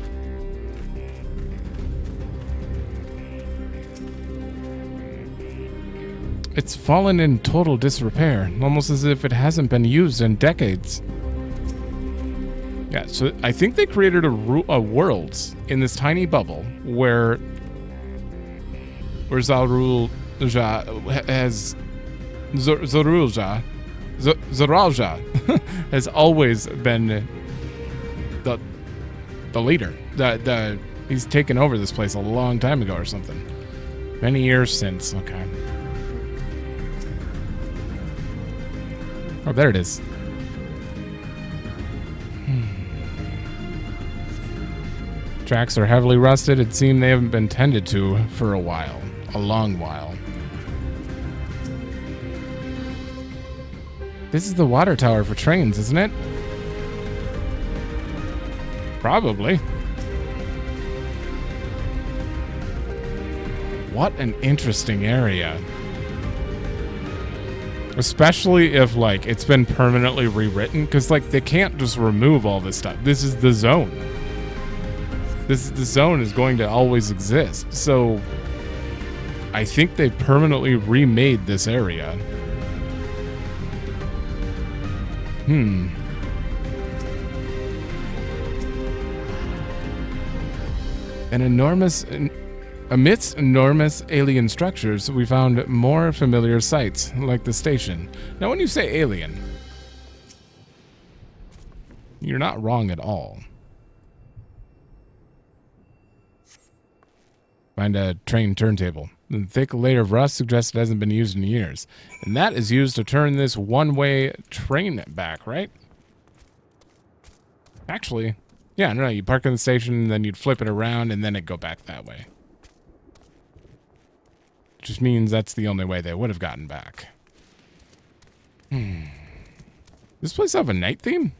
It's fallen in total disrepair, almost as if it hasn't been used in decades. Yeah, so I think they created a world in this tiny bubble where Zarulja has Zarulja has always been the leader. He's taken over this place a long time ago or something. Many years since. Okay. Oh, there it is. Tracks are heavily rusted. It seems they haven't been tended to for a while. A long while. This is the water tower for trains, isn't it? Probably. What an interesting area. Especially if, like, it's been permanently rewritten, because, like, they can't just remove all this stuff. This is the zone. The zone is going to always exist. So, I think they permanently remade this area. Amidst enormous alien structures, we found more familiar sights, like the station. Now, when you say alien, you're not wrong at all. Find a train turntable. The thick layer of rust suggests it hasn't been used in years. And that is used to turn this one-way train back, right? Actually, yeah, no, you park in the station, and then you'd flip it around, and then it'd go back that way. Which just means that's the only way they would have gotten back. This place have a night theme?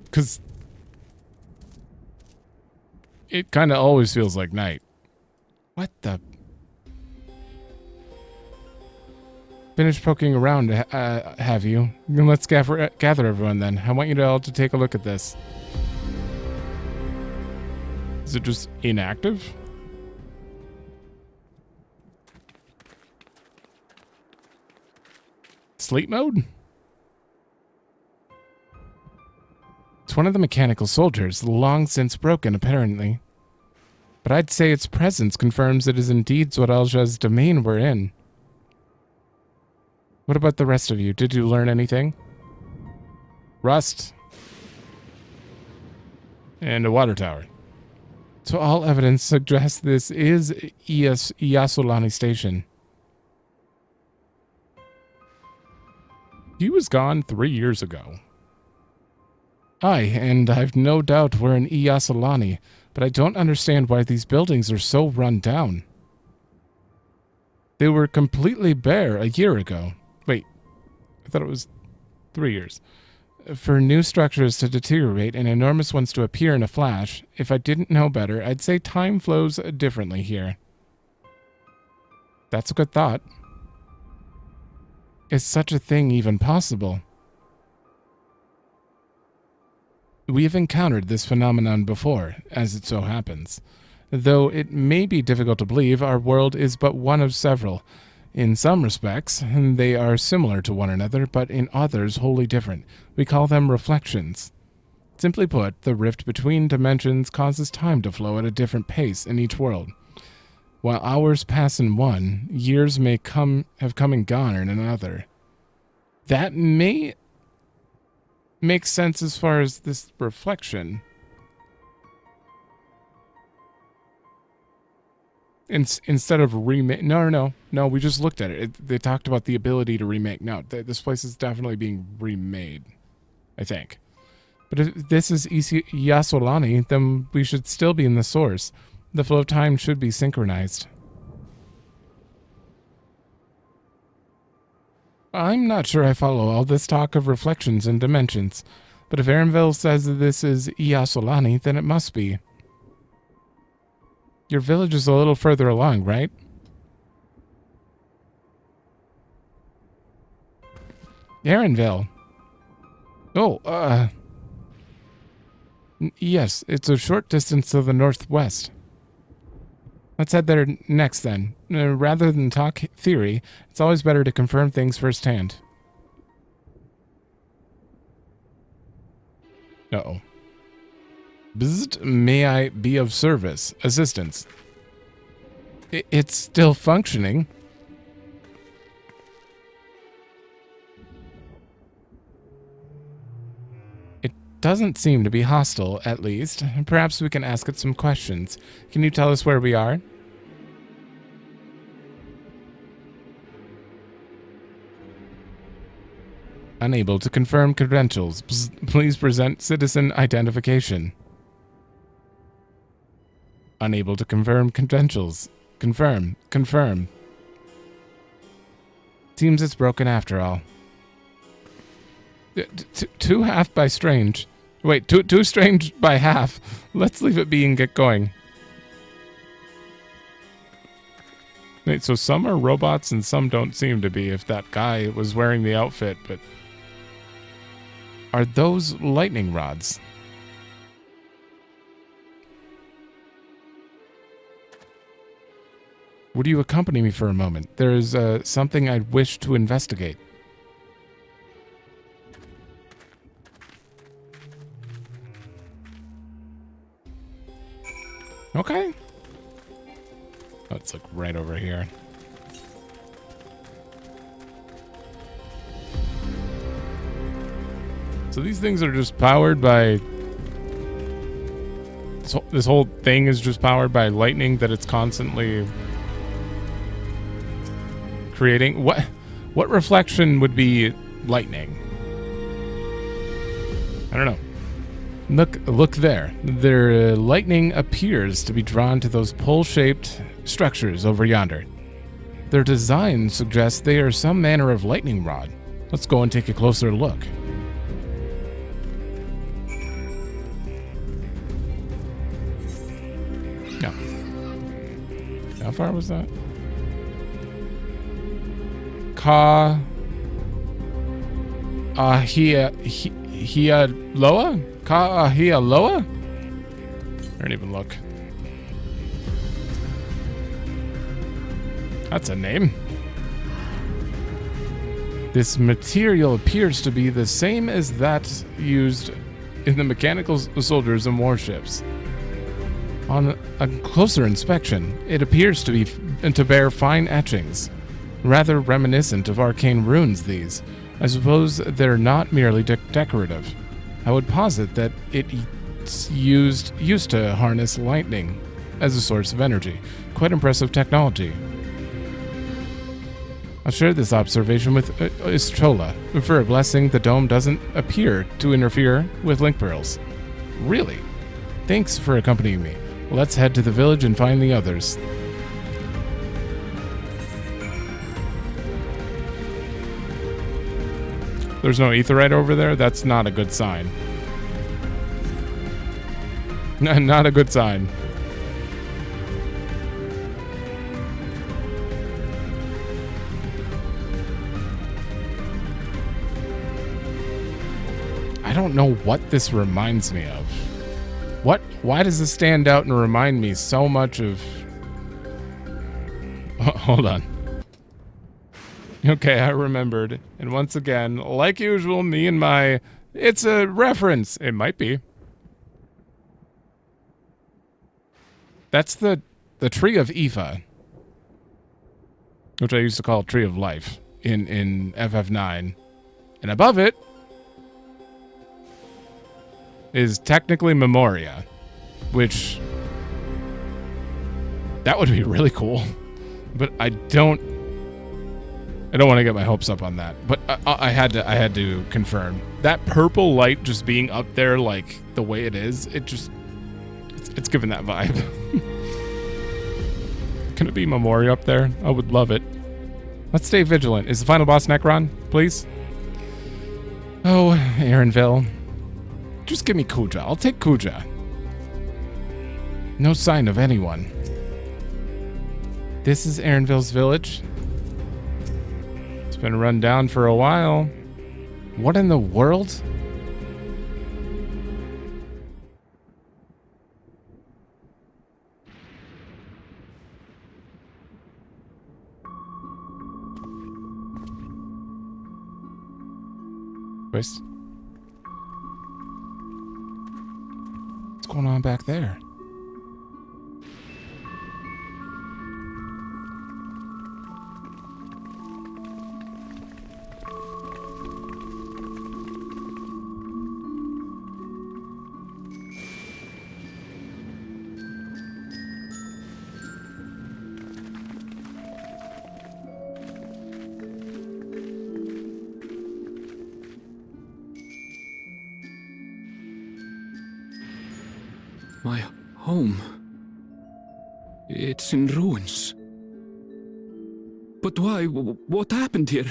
Because it kind of always feels like night. What the? Finish poking around, have you? Let's gather everyone then. I want you all to take a look at this. Is it just inactive? Sleep mode? It's one of the mechanical soldiers, long since broken apparently. But I'd say its presence confirms it is indeed Zoralja's domain we're in. What about the rest of you? Did you learn anything? Rust. And a water tower. So all evidence suggests this is Yyasulani Station. He was gone 3 years ago. Aye, and I've no doubt we're in Yyasulani, but I don't understand why these buildings are so run down. They were completely bare a year ago. Wait, I thought it was 3 years. for new structures to deteriorate and enormous ones to appear in a flash. If I didn't know better, I'd say time flows differently here. That's a good thought. Is such a thing even possible? We have encountered this phenomenon before, as it so happens. Though it may be difficult to believe, our world is but one of several. In some respects, they are similar to one another, but in others wholly different. We call them reflections. Simply put, the rift between dimensions causes time to flow at a different pace in each world. While hours pass in one, years may have come and gone in another. That may make sense as far as this reflection. Instead of remake, no, we just looked at it. They talked about the ability to remake. No, this place is definitely being remade, I think. But if this is Yyasulani, then we should still be in the source. The flow of time should be synchronized. I'm not sure I follow all this talk of reflections and dimensions, but if Erenville says that this is Yyasulani, then it must be. Your village is a little further along, right? Erenville. Oh, yes, it's a short distance to the northwest. Let's head there next, then. Rather than talk theory, it's always better to confirm things firsthand. Uh-oh. Bzzzt, may I be of service? Assistance. It's still functioning. It doesn't seem to be hostile, at least. Perhaps we can ask it some questions. Can you tell us where we are? Unable to confirm credentials. Please present citizen identification. Unable to confirm credentials. Confirm. Seems it's broken after all. Too half by strange. Wait, too strange by half. Let's leave it be and get going. Wait, so some are robots and some don't seem to be, if that guy was wearing the outfit, but... Are those lightning rods? Would you accompany me for a moment? There is something I'd wish to investigate. Okay. Let's look right over here. So these things are just powered by... This whole thing is just powered by lightning that it's constantly... creating. What reflection would be lightning? I don't know. Look there. Their lightning appears to be drawn to those pole-shaped structures over yonder. Their design suggests they are some manner of lightning rod. Let's go and take a closer look. No. How far was that? Loa? Loa? I don't even look. That's a name. This material appears to be the same as that used in the mechanical soldiers and warships. On a closer inspection, it appears to bear fine etchings. Rather reminiscent of arcane runes, these. I suppose they're not merely decorative. I would posit that it's used to harness lightning as a source of energy. Quite impressive technology. I'll share this observation with Istrola. For a blessing, the dome doesn't appear to interfere with link pearls. Really? Thanks for accompanying me. Let's head to the village and find the others. There's no aetheryte over there? That's not a good sign. Not a good sign. I don't know what this reminds me of. Why does this stand out and remind me so much of... Hold on. Okay, I remembered. And once again, like usual, me and my... It's a reference. It might be. That's the Tree of Aoife, which I used to call Tree of Life in FF9. And above it is technically Memoria, which... That would be really cool. But I don't want to get my hopes up on that. But I had to confirm. That purple light just being up there like the way it is, it's giving that vibe. Can it be Memoria up there? I would love it. Let's stay vigilant. Is the final boss Necron, please? Oh, Aaronville. Just give me Kuja. I'll take Kuja. No sign of anyone. This is Aaronville's village. It's been run down for a while. What in the world? What's going on back there? My home. It's in ruins. But why? What happened here?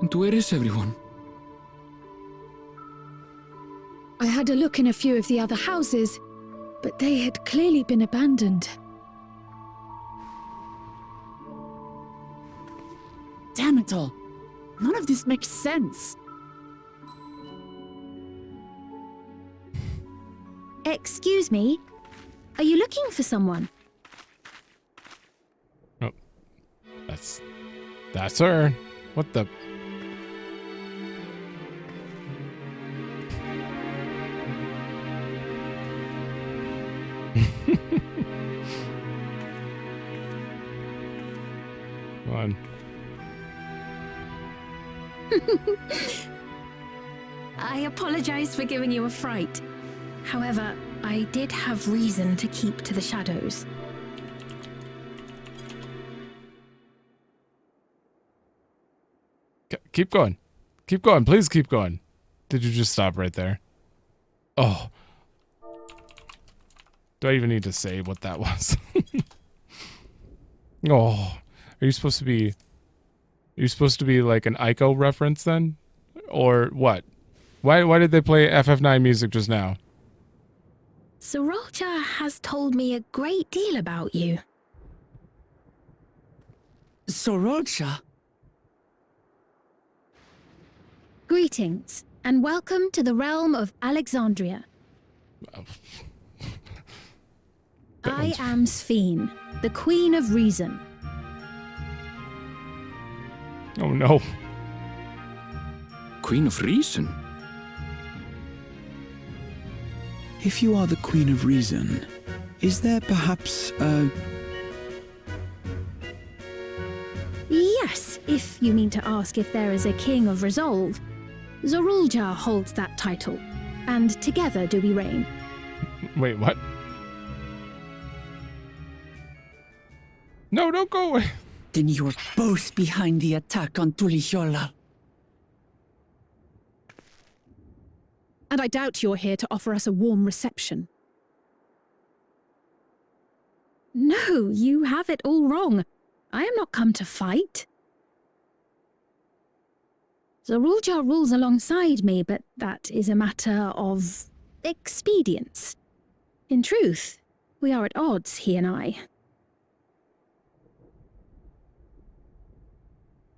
And where is everyone? I had a look in a few of the other houses, but they had clearly been abandoned. Damn it all. None of this makes sense. Excuse me? Are you looking for someone? Oh. That's her. What the... Come on. I apologize for giving you a fright. However, I did have reason to keep to the shadows. Keep going. Keep going. Please keep going. Did you just stop right there? Oh. Do I even need to say what that was? Oh. Are you supposed to be... Are you supposed to be like an Ico reference then? Or what? Why did they play FF9 music just now? Sorolcha has told me a great deal about you. Sorolcha? Greetings, and welcome to the realm of Alexandria. I am Sphene, the Queen of Reason. Oh no. Queen of Reason? If you are the Queen of Reason, is there perhaps a... Yes, if you mean to ask if there is a King of Resolve. Zorulja holds that title, and together do we reign. Wait, what? No, don't go away. Then you're both behind the attack on Tulishola. And I doubt you're here to offer us a warm reception. No, you have it all wrong. I am not come to fight. Zorulja rules alongside me, but that is a matter of expedience. In truth, we are at odds, he and I.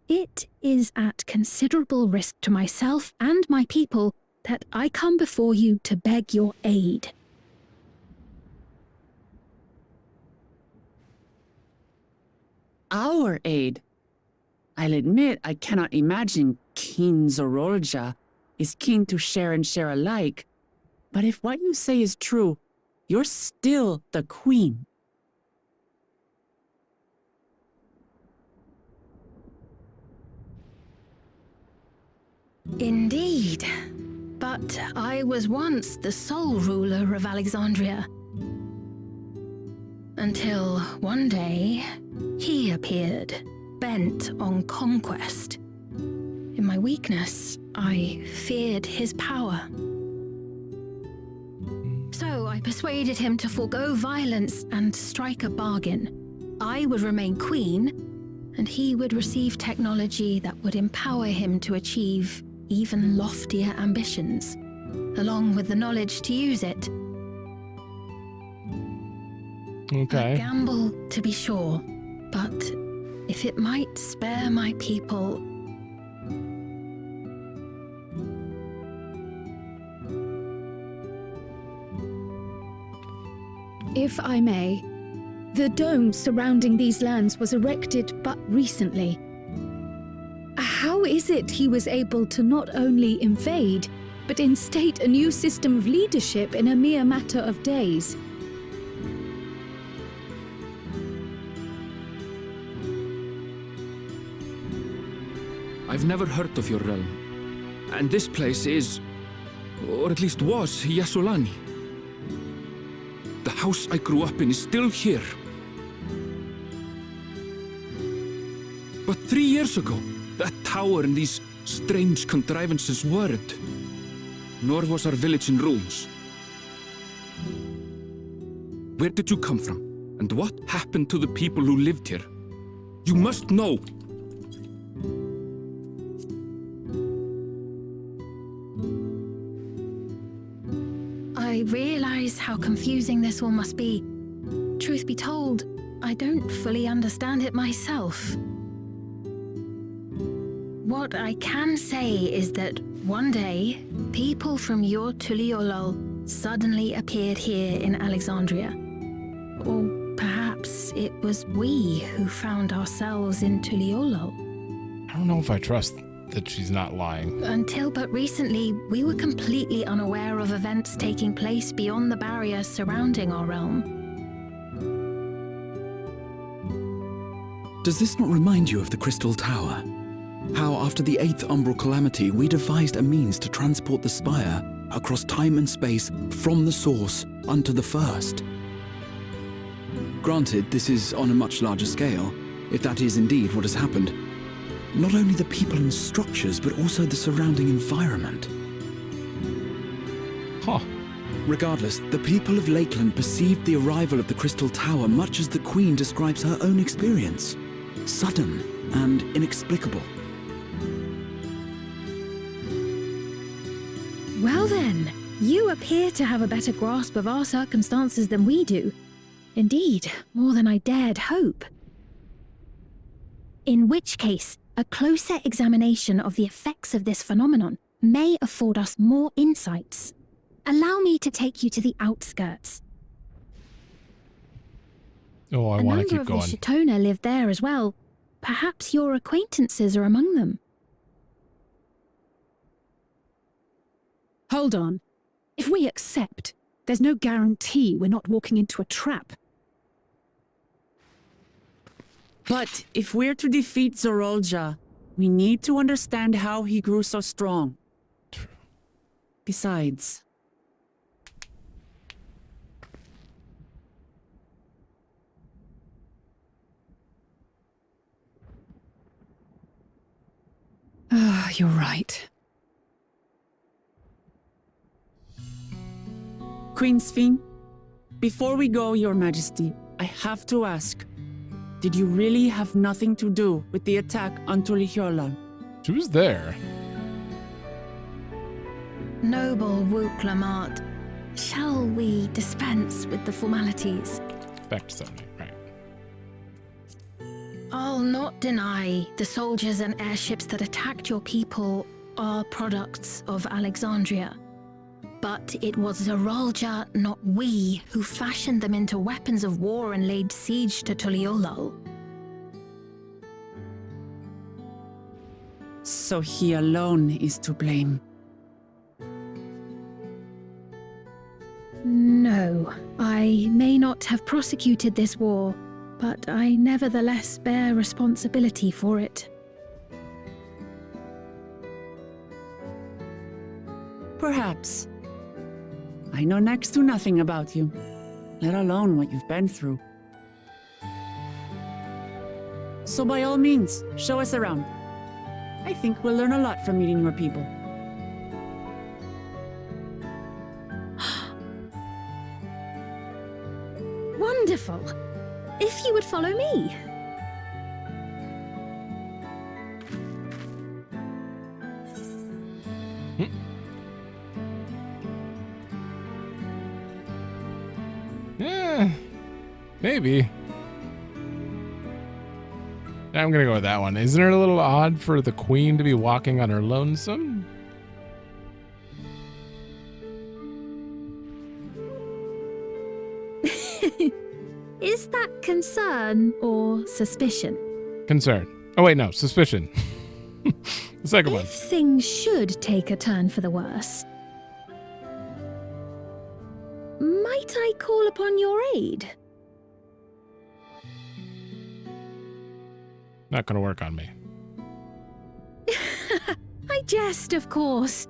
It is at considerable risk to myself and my people that I come before you to beg your aid. Our aid? I'll admit I cannot imagine King Zorulja is keen to share and share alike. But if what you say is true, you're still the queen. Indeed. But I was once the sole ruler of Alexandria. Until one day, he appeared, bent on conquest. In my weakness, I feared his power. So I persuaded him to forego violence and strike a bargain. I would remain queen, and he would receive technology that would empower him to achieve even loftier ambitions, along with the knowledge to use it. Okay. A gamble, to be sure, but if it might spare my people... If I may, the dome surrounding these lands was erected but recently. How is it he was able to not only invade, but instate a new system of leadership in a mere matter of days? I've never heard of your realm. And this place is, or at least was, Yyasulani. The house I grew up in is still here. But 3 years ago, that tower and these strange contrivances weren't. Nor was our village in ruins. Where did you come from? And what happened to the people who lived here? You must know! I realize how confusing this all must be. Truth be told, I don't fully understand it myself. What I can say is that one day, people from your Tuliolol suddenly appeared here in Alexandria. Or perhaps it was we who found ourselves in Tuliolol. I don't know if I trust that she's not lying. Until but recently, we were completely unaware of events taking place beyond the barrier surrounding our realm. Does this not remind you of the Crystal Tower? How after the 8th Umbral Calamity, we devised a means to transport the Spire across time and space from the source unto the first. Granted, this is on a much larger scale, if that is indeed what has happened. Not only the people and structures, but also the surrounding environment. Huh. Regardless, the people of Lakeland perceived the arrival of the Crystal Tower much as the Queen describes her own experience. Sudden and inexplicable. Well then, you appear to have a better grasp of our circumstances than we do. Indeed, more than I dared hope. In which case, a closer examination of the effects of this phenomenon may afford us more insights. Allow me to take you to the outskirts. Oh, I want to keep A going. number of the Shatona live there as well. Perhaps your acquaintances are among them. Hold on. If we accept, there's no guarantee we're not walking into a trap. But if we're to defeat Zorulja, we need to understand how he grew so strong. True. Besides... You're right. Queen Sphene, before we go, Your Majesty, I have to ask, did you really have nothing to do with the attack on Tural? She was there. Noble Wooklamart, shall we dispense with the formalities? Back to 70, right. I'll not deny the soldiers and airships that attacked your people are products of Alexandria. But it was Zorolja, not we, who fashioned them into weapons of war and laid siege to Tuliolol. So he alone is to blame. No, I may not have prosecuted this war, but I nevertheless bear responsibility for it. Perhaps. I know next to nothing about you, let alone what you've been through. So by all means, show us around. I think we'll learn a lot from meeting your people. Wonderful! If you would follow me. Yeah, maybe. I'm gonna go with that one. Isn't it a little odd for the queen to be walking on her lonesome? Is that concern or suspicion? Concern. Oh wait, no, suspicion. The second one. If things should take a turn for the worse, might I call upon your aid? Not gonna work on me. I jest, of course.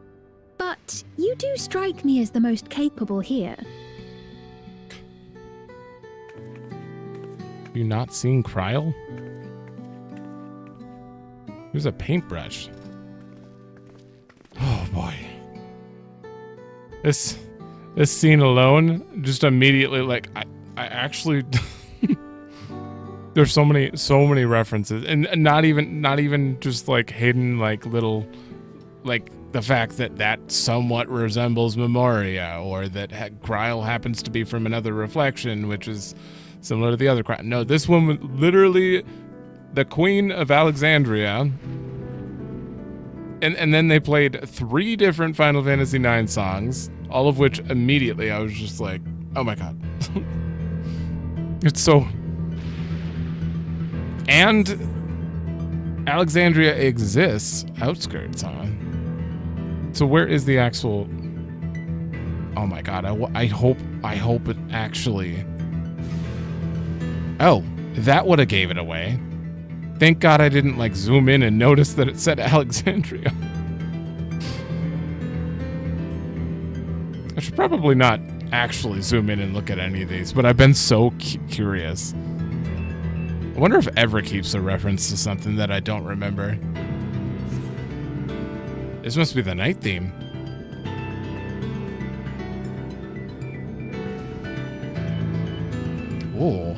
But you do strike me as the most capable here. You not seen Kryl? Here's a paintbrush. Oh boy. This scene alone, just immediately like I actually there's so many references, and not even just like hidden like little like the fact that somewhat resembles Memoria, or that Kryl happens to be from another reflection, which is similar to the other Kryl. No, this one was literally the Queen of Alexandria. And then they played 3 different Final Fantasy IX songs, all of which immediately I was just like, oh my god. It's so... And Alexandria exists, outskirts, huh? So where is the actual... Oh my god, I hope it actually... Oh, that would have gave it away. Thank God I didn't like zoom in and notice that it said Alexandria. I should probably not actually zoom in and look at any of these, but I've been so curious. I wonder if ever keeps a reference to something that I don't remember. This must be the night theme. Oh.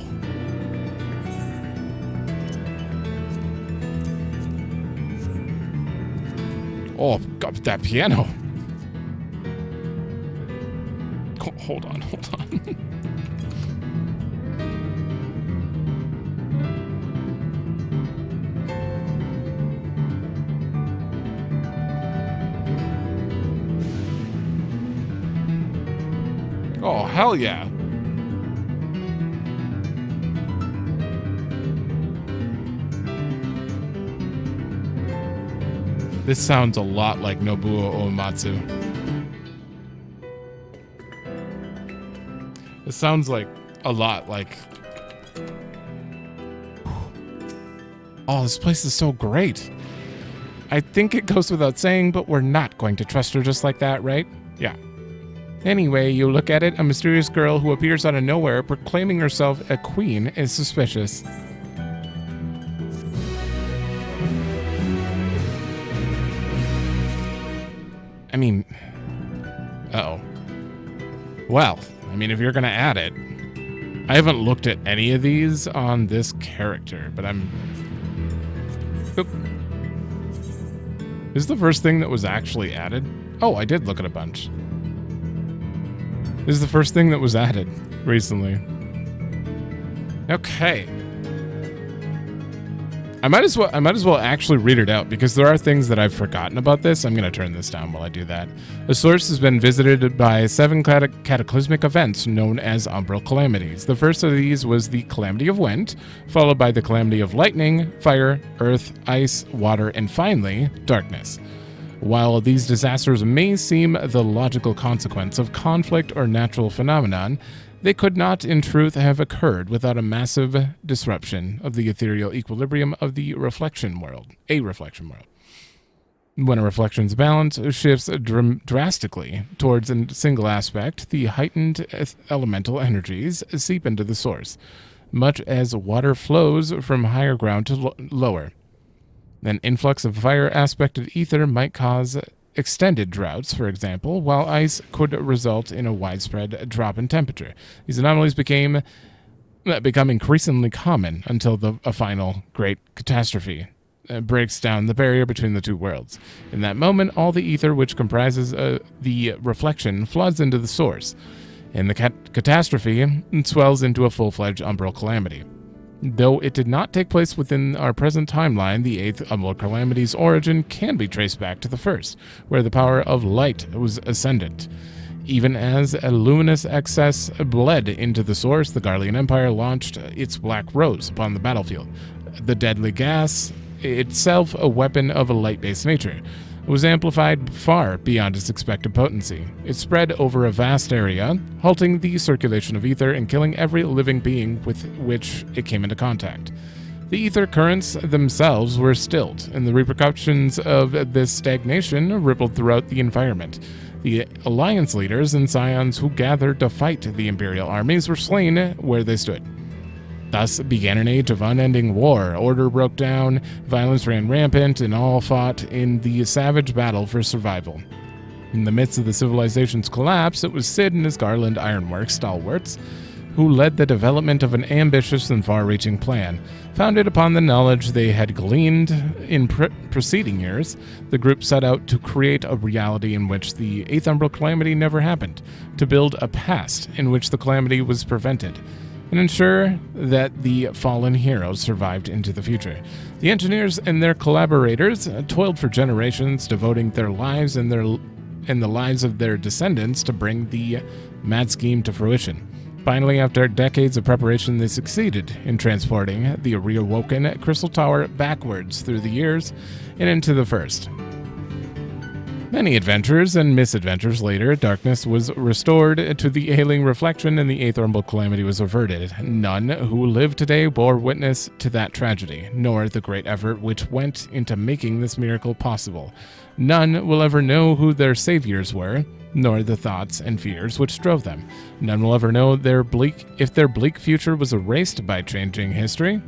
Oh, God, that piano. Hold on. Oh, hell yeah. This sounds a lot like Nobuo Uematsu. It sounds like a lot like... Oh, this place is so great. I think it goes without saying, but we're not going to trust her just like that, right? Yeah. Anyway, you look at it, a mysterious girl who appears out of nowhere proclaiming herself a queen is suspicious. I mean, uh-oh. Well, I mean, if you're gonna add it, I haven't looked at any of these on this character, but I'm... Oop. This is the first thing that was actually added. Oh, I did look at a bunch. This is the first thing that was added recently. Okay. I might as well actually read it out because there are things that I've forgotten about this. I'm going to turn this down while I do that. The source has been visited by 7 cataclysmic events known as umbral calamities. The first of these was the Calamity of Wind, followed by the Calamity of Lightning, Fire, Earth, Ice, Water, and finally, Darkness. While these disasters may seem the logical consequence of conflict or natural phenomenon, they could not, in truth, have occurred without a massive disruption of the ethereal equilibrium of the reflection world, a reflection world. When a reflection's balance shifts drastically towards a single aspect, the heightened elemental energies seep into the source, much as water flows from higher ground to lower. An influx of fire-aspected ether might cause extended droughts, for example, while ice could result in a widespread drop in temperature. These anomalies become increasingly common until a final great catastrophe breaks down the barrier between the two worlds. In that moment, all the ether which comprises the reflection floods into the source, and the catastrophe swells into a full-fledged umbral calamity. Though it did not take place within our present timeline, the 8th Umbral Calamity's origin can be traced back to the first, where the power of light was ascendant. Even as a luminous excess bled into the source, the Garlean Empire launched its Black Rose upon the battlefield. The deadly gas, itself a weapon of a light-based nature, was amplified far beyond its expected potency. It spread over a vast area, halting the circulation of ether and killing every living being with which it came into contact. The ether currents themselves were stilled, and the repercussions of this stagnation rippled throughout the environment. The alliance leaders and scions who gathered to fight the imperial armies were slain where they stood. Thus began an age of unending war. Order broke down, violence ran rampant, and all fought in the savage battle for survival. In the midst of the civilization's collapse, it was Cid and his Garland Ironworks stalwarts who led the development of an ambitious and far-reaching plan. Founded upon the knowledge they had gleaned in preceding years, the group set out to create a reality in which the 8th Umbral Calamity never happened, to build a past in which the calamity was prevented, and ensure that the fallen heroes survived into the future. The engineers and their collaborators toiled for generations, devoting their lives and the lives of their descendants to bring the mad scheme to fruition. Finally, after decades of preparation, they succeeded in transporting the reawoken Crystal Tower backwards through the years and into the first. Many adventures and misadventures later, darkness was restored to the ailing reflection and the 8th Umbral Calamity was averted. None who live today bore witness to that tragedy, nor the great effort which went into making this miracle possible. None will ever know who their saviors were, nor the thoughts and fears which drove them. None will ever know if their bleak future was erased by changing history,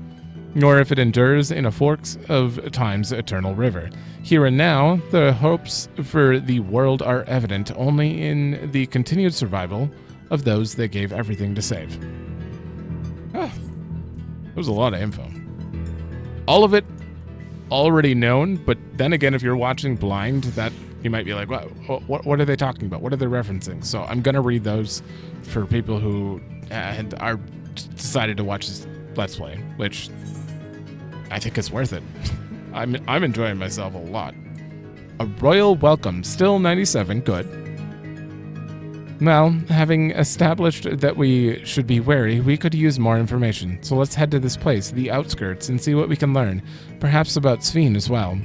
nor if it endures in a forks of time's eternal river. Here and now, the hopes for the world are evident only in the continued survival of those they gave everything to save. That was a lot of info. All of it already known, but then again, if you're watching blind, that you might be like, what are they talking about? What are they referencing? So I'm going to read those for people who are decided to watch this Let's Play, which I think it's worth it. I'm enjoying myself a lot. A royal welcome, still 97, good. Well, having established that we should be wary, we could use more information. So let's head to this place, the outskirts, and see what we can learn. Perhaps about Sven as well.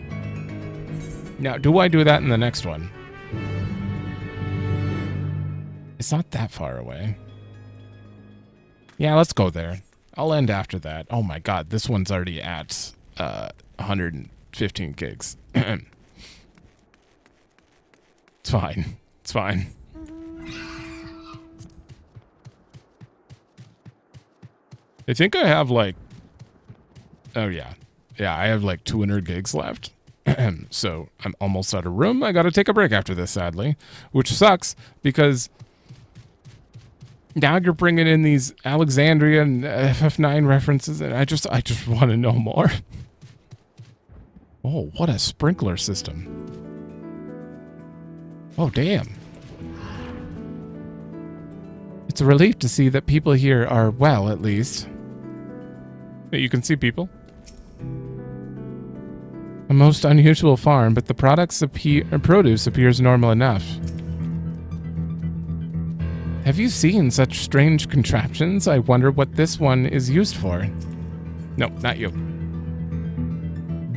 Now, do I do that in the next one? It's not that far away. Yeah, let's go there. I'll end after that. Oh my god, this one's already at 115 gigs. It's fine. It's fine. I think I have like... Oh yeah. Yeah, I have like 200 gigs left. So I'm almost out of room. I gotta take a break after this, sadly. Which sucks because... Now you're bringing in these Alexandria and FF9 references, and I just want to know more. Oh, what a sprinkler system. Oh, damn. It's a relief to see that people here are well, at least. That you can see people. A most unusual farm, but the produce appears normal enough. Have you seen such strange contraptions? I wonder what this one is used for. No, not you.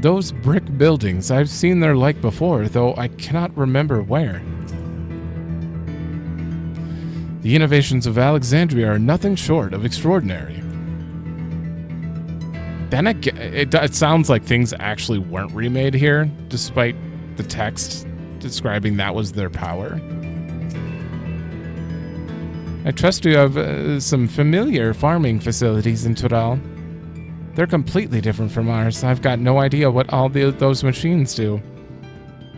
Those brick buildings, I've seen their like before, though I cannot remember where. The innovations of Alexandria are nothing short of extraordinary. Then it sounds like things actually weren't remade here, despite the text describing that was their power. I trust you have some familiar farming facilities in Tural. They're completely different from ours. I've got no idea what all those machines do.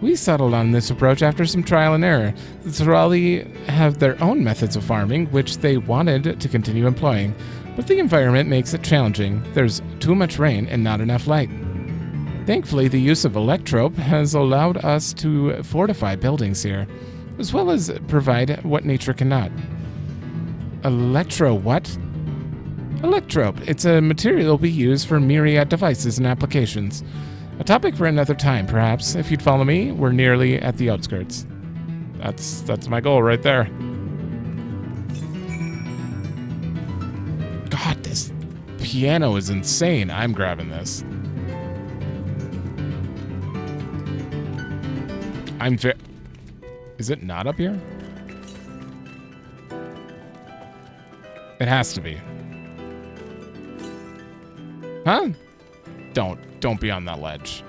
We settled on this approach after some trial and error. The Turali have their own methods of farming, which they wanted to continue employing, but the environment makes it challenging. There's too much rain and not enough light. Thankfully, the use of electrope has allowed us to fortify buildings here, as well as provide what nature cannot. What? Electrope. It's a material we use for myriad devices and applications. A topic for another time, perhaps. If you'd follow me, we're nearly at the outskirts. That's my goal right there. God, this piano is insane. I'm grabbing this. Is it not up here? It has to be. Huh? Don't be on that ledge.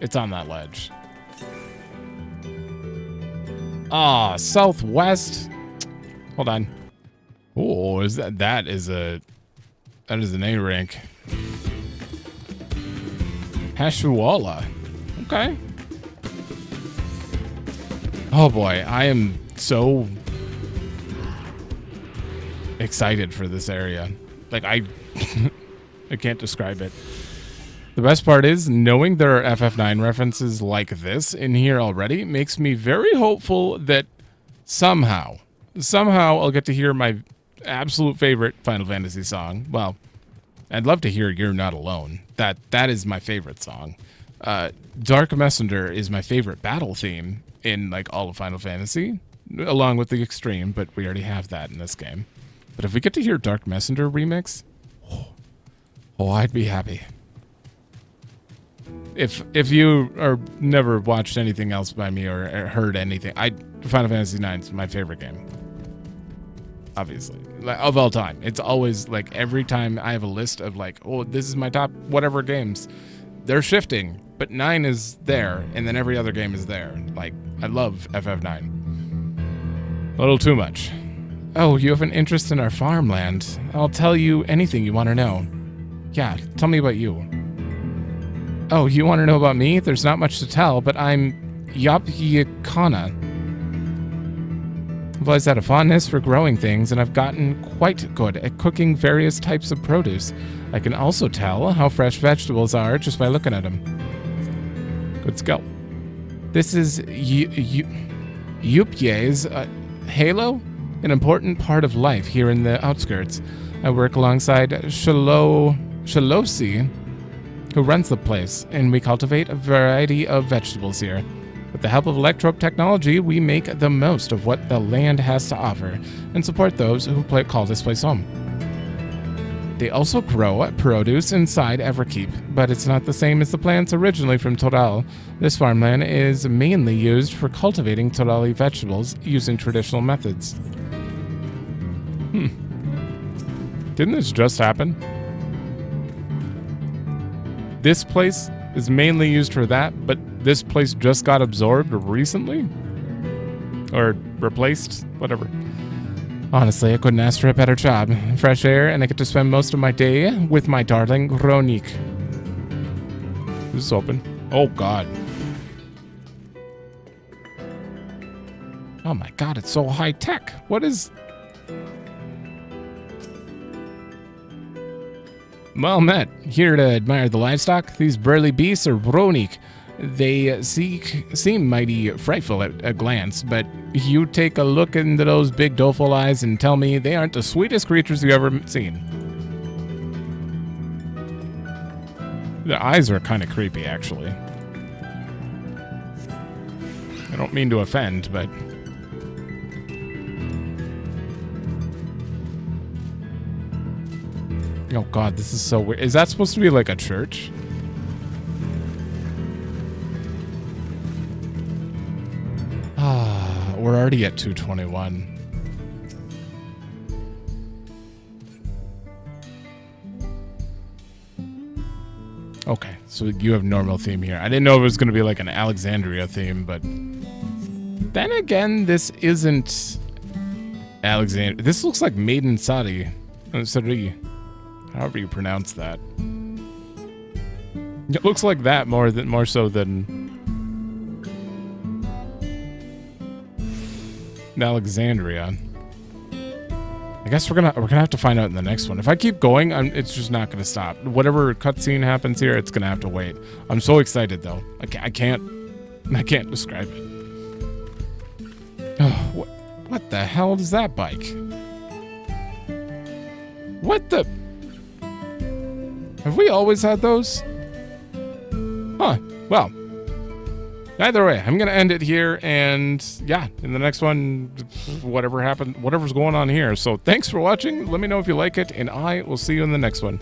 It's on that ledge. Ah, southwest. Hold on. Oh, is that is an A rank. Hashuala. Okay. Oh boy, I am so excited for this area. Like I can't describe it. The best part is knowing there are FF9 references like this in here already makes me very hopeful that somehow I'll get to hear my absolute favorite Final Fantasy song. Well, I'd love to hear You're Not Alone. That is my favorite song. Dark Messenger is my favorite battle theme in like all of Final Fantasy, along with the Extreme, but we already have that in this game. But if we get to hear Dark Messenger remix, oh, I'd be happy. If you are never watched anything else by me or heard anything, Final Fantasy IX is my favorite game. Obviously, like, of all time. It's always like every time I have a list of like, oh, this is my top whatever games. They're shifting, but 9 is there, and then every other game is there. Like, I love FF9. A little too much. Oh, you have an interest in our farmland. I'll tell you anything you want to know. Yeah, tell me about you. Oh, you want to know about me? There's not much to tell, but I'm Yyasulani. I've always had a fondness for growing things, and I've gotten quite good at cooking various types of produce. I can also tell how fresh vegetables are just by looking at them. Good skill. This is Yupye's halo, an important part of life here in the outskirts. I work alongside Shalosi, who runs the place, and we cultivate a variety of vegetables here. With the help of electrope technology, we make the most of what the land has to offer and support those who call this place home. They also grow produce inside Everkeep, but it's not the same as the plants originally from Tural. This farmland is mainly used for cultivating Turali vegetables using traditional methods. Didn't this just happen? This place is mainly used for that, but this place just got absorbed recently? Or replaced? Whatever. Honestly, I couldn't ask for a better job. Fresh air, and I get to spend most of my day with my darling Ronique. This is open. Oh, God. Oh, my God, it's so high-tech. What is... Well met. Here to admire the livestock. These burly beasts are bronique. They seem mighty frightful at a glance, but you take a look into those big doleful eyes and tell me they aren't the sweetest creatures you've ever seen. The eyes are kind of creepy, actually. I don't mean to offend, but... Oh god, this is so weird. Is that supposed to be like a church? Ah, we're already at 221. Okay, so you have normal theme here. I didn't know it was going to be like an Alexandria theme, but... Then again, this isn't Alexandria. This looks like Maiden Sadi. Sari. However you pronounce that. It looks like that more so than Alexandria. I guess we're gonna have to find out in the next one. If I keep going, it's just not gonna stop. Whatever cutscene happens here, it's gonna have to wait. I'm so excited though. I can't describe it. Oh, what the hell is that bike? What the? Have we always had those? Huh. Well, either way, I'm going to end it here. And yeah, in the next one, whatever's going on here. So thanks for watching. Let me know if you like it. And I will see you in the next one.